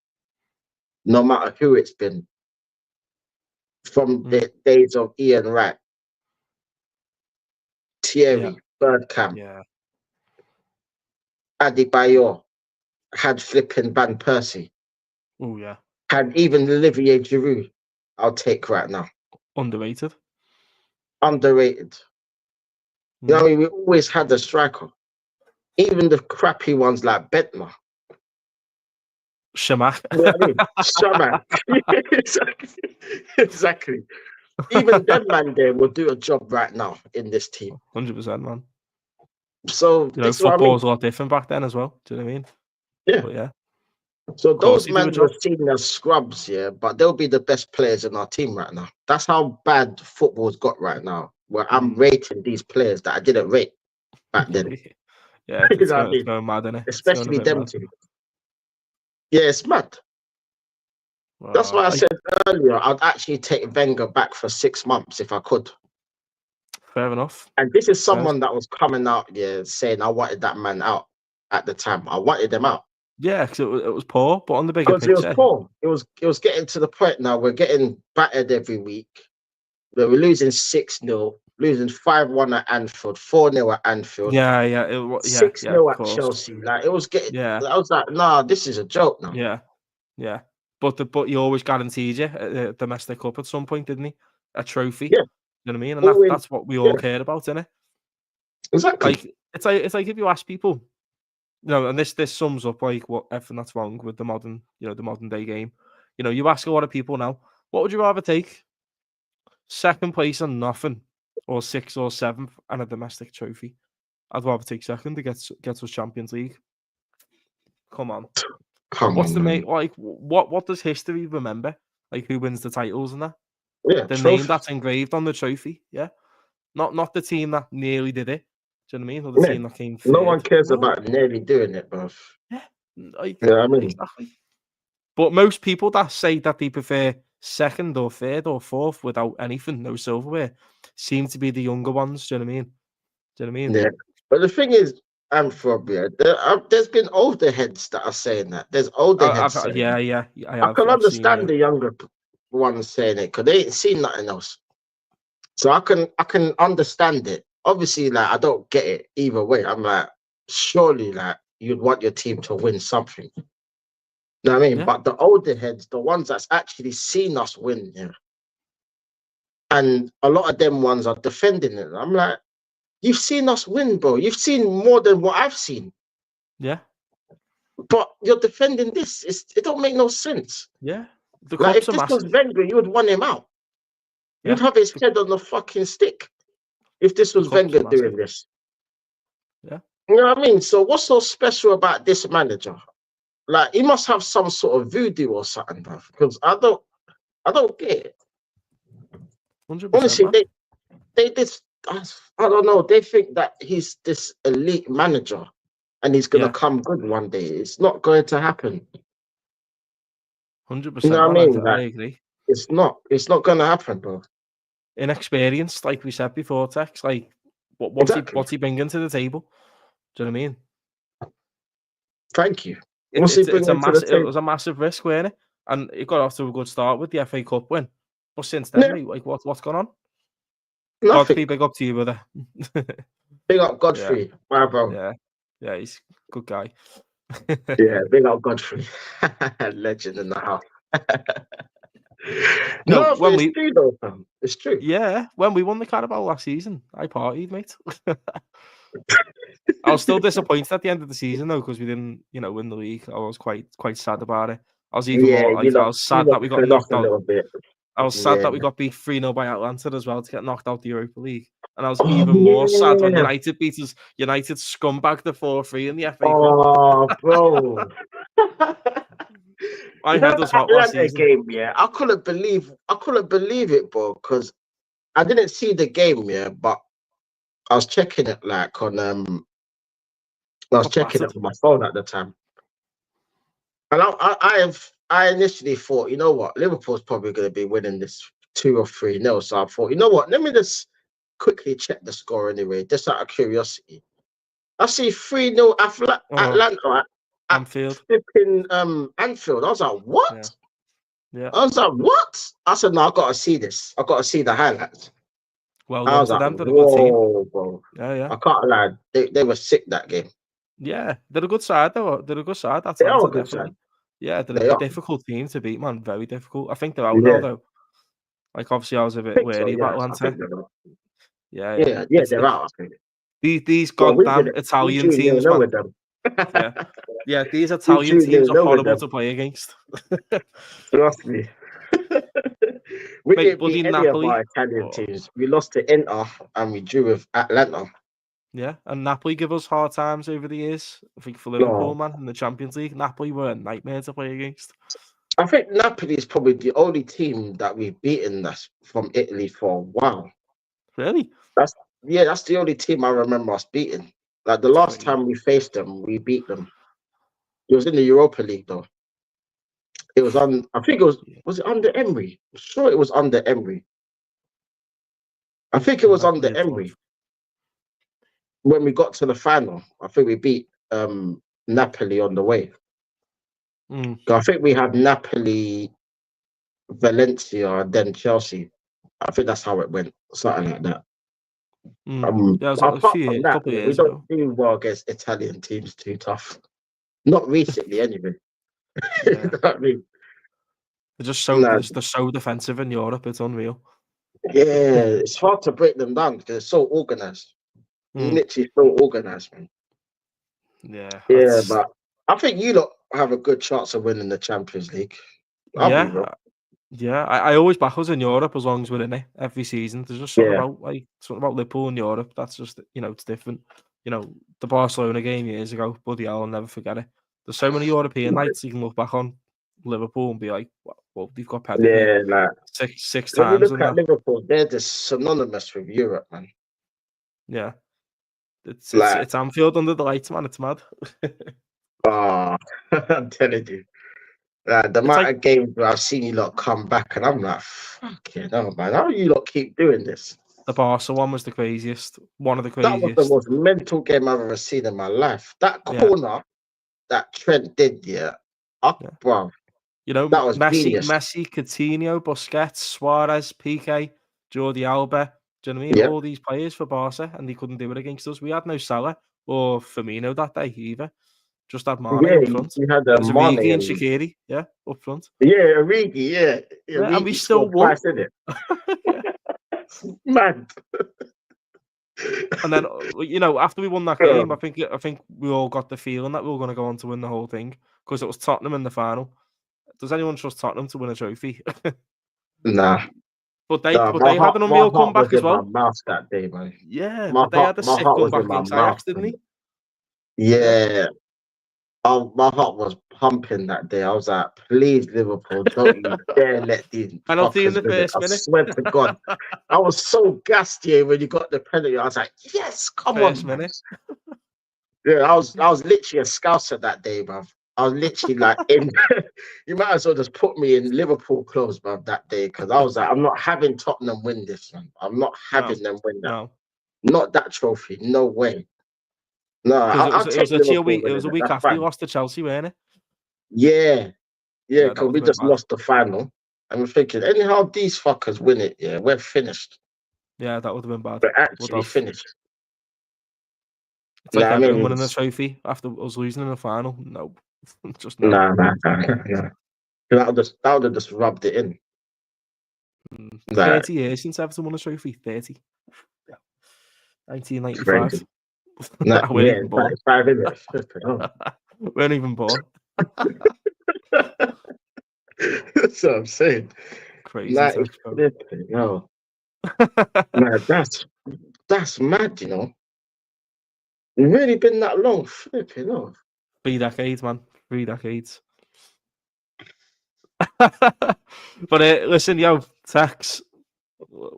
no matter who it's been. From the days of Ian Wright, Thierry, Bergkamp, Adebayor, had flipping Van Persie. Oh, yeah. Had even Olivier Giroud. I'll take right now. Underrated. You know what I mean? We always had a striker. Even the crappy ones like Bentner. Shamak. You know what I mean? Shaman. Exactly. Even them man there will do a job right now in this team. 100%, man. So You know, this is what I football mean. was a lot different back then as well. Do you know what I mean? Yeah. But yeah. So Of course those they do a men job. were seen as scrubs, yeah, but they'll be the best players in our team right now. That's how bad football's got right now. Where I'm rating these players that I didn't rate back then. Yeah, You it's know what I going, it's mean? going mad, isn't it? It's going a Especially bit them mad. two. Yeah, it's mad. That's why I said earlier I'd actually take Wenger back for 6 months if I could. Fair enough. And this is someone that was coming out, yeah, saying I wanted that man out at the time. I wanted him out. Yeah, because it was poor, but on the bigger Because it was picture. poor. It was getting to the point now we're getting battered every week. We're losing 6-0, losing 5-1 at Anfield, 4-0 at Anfield. Yeah, 6-0 of at course. Chelsea. Like it was getting. Yeah. I was like, nah, this is a joke now. Yeah. But he always guaranteed you a domestic cup at some point, didn't he? A trophy. Yeah. You know what I mean? And that's what we all care about, isn't it? Exactly. Like it's like if you ask people, you know, and this sums up like what everything that's wrong with the modern day game. You know, you ask a lot of people now, what would you rather take? Second place and nothing, or 6th or 7th and a domestic trophy? I'd rather take second to get us Champions League. Come on. What's the mate like? What does history remember? Like who wins the titles and that? Yeah, The name that's engraved on the trophy. Yeah, not the team that nearly did it. Do you know what I mean? Or the team that came third. No one cares about nearly doing it, bro. Yeah, like, I mean, exactly. But most people that say that they prefer second or third or fourth without anything, no silverware, seem to be the younger ones. Do you know what I mean? Do you know what I mean? Yeah. But the thing is, Amphobia, there's been older heads that are saying that. There's older heads saying I can understand the younger ones saying it because they ain't seen nothing else. So I can understand it. Obviously, like I don't get it either way. I'm like, surely, like you'd want your team to win something. You know what I mean? Yeah. But the older heads, the ones that's actually seen us win, yeah. And a lot of them ones are defending it. I'm like, you've seen us win, bro. You've seen more than what I've seen. Yeah. But you're defending this. It don't make no sense. Yeah. The Like if cups are this was massive. Wenger, you would want him out. Yeah. You'd have his head on the fucking stick if this was Wenger doing this. Yeah. You know what I mean? So what's so special about this manager? Like he must have some sort of voodoo or something, bro. Because I don't get it. 100%, Honestly, man. they just I don't know. They think that he's this elite manager and he's gonna come good one day. It's not going to happen. 100%. You know what I mean? I agree. It's not gonna happen, bro. Inexperienced, like we said before, Tex. Like what's he bringing to the table? Do you know what I mean? Thank you. It was a massive risk, wasn't it? And it got off to a good start with the FA Cup win. But since then, mate, like what's going on? Nothing. Godfrey, big up to you, brother. Big up Godfrey, my bro. Yeah, he's a good guy. Yeah, big up Godfrey. Legend in the house. No, it's true though, fam. It's true. Yeah, when we won the Carabao last season, I partied, mate. I was still disappointed at the end of the season though, because we didn't, win the league. I was quite sad about it. I was even more like I was sad that we got knocked out. I was sad that we got beat 3-0 by Atlanta as well to get knocked out the Europa League. And I was even more sad when United beat us. United scumbag the 4-3 in the FA Cup. Oh, bro. I had us hot last season. Game, yeah. I couldn't believe it, bro, because I didn't see the game, yeah, but I was checking it like on I was checking it on my phone at the time. And I initially thought, you know what, Liverpool's probably going to be winning this 2 or 3-0. So I thought, you know what, let me just quickly check the score anyway, just out of curiosity. I see 3-0 Atlanta at Anfield. Anfield. I was like, what? Yeah. I was like, what? I said, no, I got to see this. I got to see the highlights. Well, I was like, them, they're a good team. Bro. Yeah. I can't lie. They were sick that game. Yeah, they're a good side though. They're a good side. That's they are a good side. Yeah, they're a difficult team to beat, man. Very difficult. I think they're out now though. Like obviously, I was a bit wary about Atlanta. Yeah, they're out. I think. These goddamn Italian teams, man. Yeah. These You Italian two teams didn't are know with horrible them. to play against. Trust me. We Mate, didn't bloody beat any of our Napoli. Italian Oh, teams. We lost to Inter and we drew with Atlanta. yeah, and Napoli give us hard times over the years. I think for Liverpool, No, man, in the Champions League, Napoli were a nightmare to play against. I think Napoli is probably the only team that we've beaten that's from Italy for a while. Really? That's the only team I remember us beating. Like the That's last crazy. time we faced them, we beat them. It was in the Europa League though. It was on. I think it was it under Emery? I'm sure it was under Emery. I think it was under Napoli are Emery tough. when we got to the final. I think we beat Napoli on the way. Mm, I think we had Napoli, Valencia, and then Chelsea. I think that's how it went, something like that. Yeah, it was a Apart from that, couple of we years don't ago. do well against Italian teams too tough. Not recently, anyway. You Yeah, know what I mean? they're No, so defensive in Europe. It's unreal. yeah, it's hard to break them down because it's so organized. Mm, Literally so organized, man. yeah, Yeah, that's but I think you lot have a good chance of winning the Champions League. I'll be real. yeah. Yeah, I always back us in Europe as long as we're in it every season. There's just Yeah, something about Liverpool in Europe. That's just it's different. The Barcelona game years ago, bloody hell, I'll never forget it. There's so many European nights you can look back on Liverpool and be like, well they've got pedigree yeah. Like six when you times look and at that. Liverpool, they're just synonymous with Europe, man. Yeah, it's Like, it's Anfield under the lights, man. It's mad. oh, I'm telling you. The It's amount like of games where I've seen you lot come back, and I'm like, fucking hell, man. How do you lot keep doing this? the Barca one was the craziest, one of the That was the craziest. most mental game I've ever seen in my life. That Yeah, corner that Trent did, yeah, up, yeah. bro. That was genius. Messi, Coutinho, Busquets, Suarez, Piqué, Jordi Alba. Do you know what I mean? Yeah, All these players for Barca, and they couldn't do it against us. We had no Salah or Firmino that day either. Just had Mane yeah. up front. You had It was Mane Origi and and Shaqiri, yeah, up front. Origi, yeah, Yeah, and we Origi still scored won. twice, didn't it? Yeah. Man, And then after we won that game, I think we all got the feeling that we were going to go on to win the whole thing because it was Tottenham in the final. Does anyone trust Tottenham to win a trophy? nah. But My they had an my unreal heart was comeback as in my well. mouth that day, man. Yeah, but they had a My sick heart was comeback in my against mouth, Ajax, didn't man. he? Yeah. Yeah. Oh, my heart was pumping that day. I was like, please, Liverpool, don't you dare let these Penalty in fuckers the win it. first I minute. swear to God. I was so gassed here when you got the penalty. I was like, yes, come First on, man. minute. Yeah, I was literally a scouser that day, bruv. I was literally like in you might as well just put me in Liverpool clothes, bruv, that day. Because I was like, I'm not having Tottenham win this, man. I'm not No, having them win that. no, Not that trophy. No way. No, because I'll it was take literally a Liverpool week. It was winning a it. week That's after you fine. lost to Chelsea, weren't it? Yeah. Yeah, Yeah, that because would we have been just bad. lost the final. And we're thinking, anyhow these fuckers win it, yeah, we're finished. Yeah, that would have been bad. We're Would actually have. finished. It's like Nah, I Everton mean, winning a trophy after us losing in the final. No, just no. nah. That would have just rubbed it in. Like, 30 years since Everton won a trophy. 30. Yeah. 1995. crazy. Nah, I weren't yeah, even born. it's 5 minutes. Oh. Weren't even born. That's what I'm saying. Crazy Nah, it's text, bro. flipping, no. Nah, that's mad, you know. It's really been that long, flipping, no. 3 decades, man. 3 decades. But listen, yo, Tex,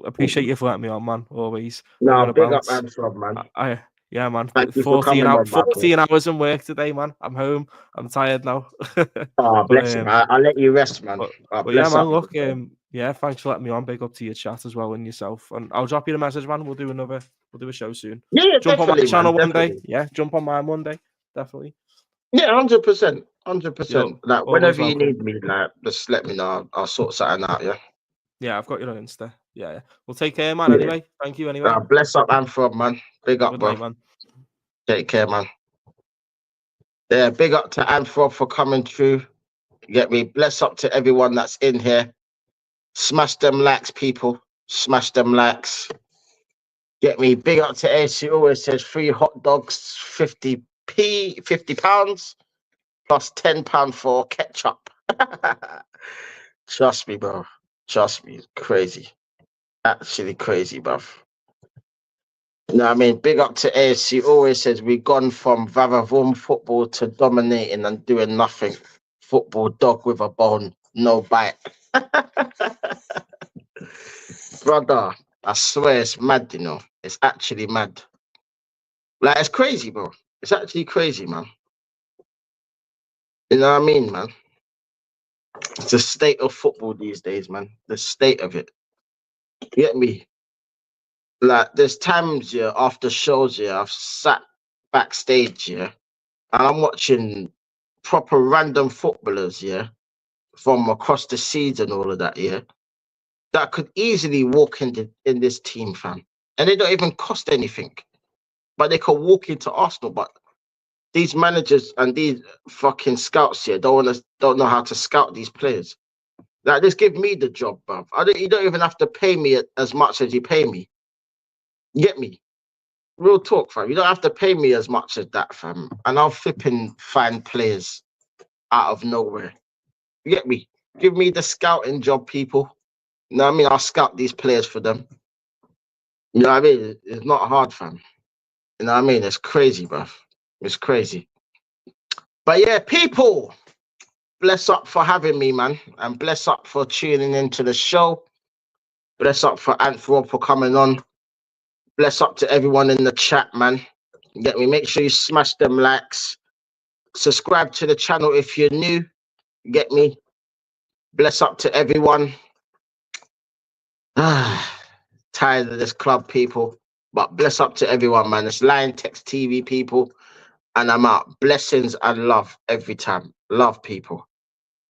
appreciate you for letting me on, man. Always. I'm Nah, gonna big up bounce. Anfrog, man. Yeah, man. Thank you for 14 coming out on, my bro. 14 hours in work today, man. I'm home. I'm tired now. Oh, bless him. I'll let you rest, man. But yeah, Bless man. up. Look, yeah, thanks for letting me on. Big up to your chat as well and yourself. And I'll drop you a message, man. We'll do a show soon. Yeah, Jump on my definitely, channel man. one day. Definitely. Yeah, jump on mine one day. Definitely. Yeah, 100%. 100%. Yo, Like, always whenever you welcome. need me, like, just let me know. I'll sort something out, yeah? Yeah, I've got your Insta. Yeah. Well, take care, man. Yeah. Anyway, thank you. Anyway, Bless up, Anfrog, man. Big up, good bro. night, man. Take care, man. Yeah, big up to Anfrog for coming through. Get me. Bless up to everyone that's in here. Smash them likes, people. Smash them likes. Get me. Big up to Ace. She always says 3 hot dogs, 50 £50 plus £10 for ketchup. Trust me, bro. Trust me. Crazy. Actually crazy, bruv. No, I mean, big up to AFC. Always says we've gone from Vavavoom football to dominating and doing nothing. Football dog with a bone, no bite. Brother, I swear it's mad, you know. It's actually mad. Like, it's crazy, bro. It's actually crazy, man. You know what I mean, man? It's the state of football these days, man. The state of it. You get me? Like, there's times, yeah, after shows, yeah, I've sat backstage, yeah, and I'm watching proper random footballers, yeah, from across the seas and all of that, yeah, that could easily walk in this team, fam. And they don't even cost anything. But they could walk into Arsenal. But these managers and these fucking scouts here don't know how to scout these players. Like, just give me the job, bruv. You don't even have to pay me as much as you pay me. You get me? Real talk, fam. You don't have to pay me as much as that, fam. And I'll flipping find players out of nowhere. You get me? Give me the scouting job, people. You know what I mean? I'll scout these players for them. You know what I mean? It's not hard, fam. You know what I mean? It's crazy, bruv. It's crazy. But yeah, people, bless up for having me, man. And bless up for tuning into the show. Bless up for Anthrop for coming on. Bless up to everyone in the chat, man. You get me? Make sure you smash them likes. Subscribe to the channel if you're new. You get me? Bless up to everyone. Tired of this club, people. But bless up to everyone, man. It's liontekztv, people. And I'm out. Blessings and love every time. Love, people.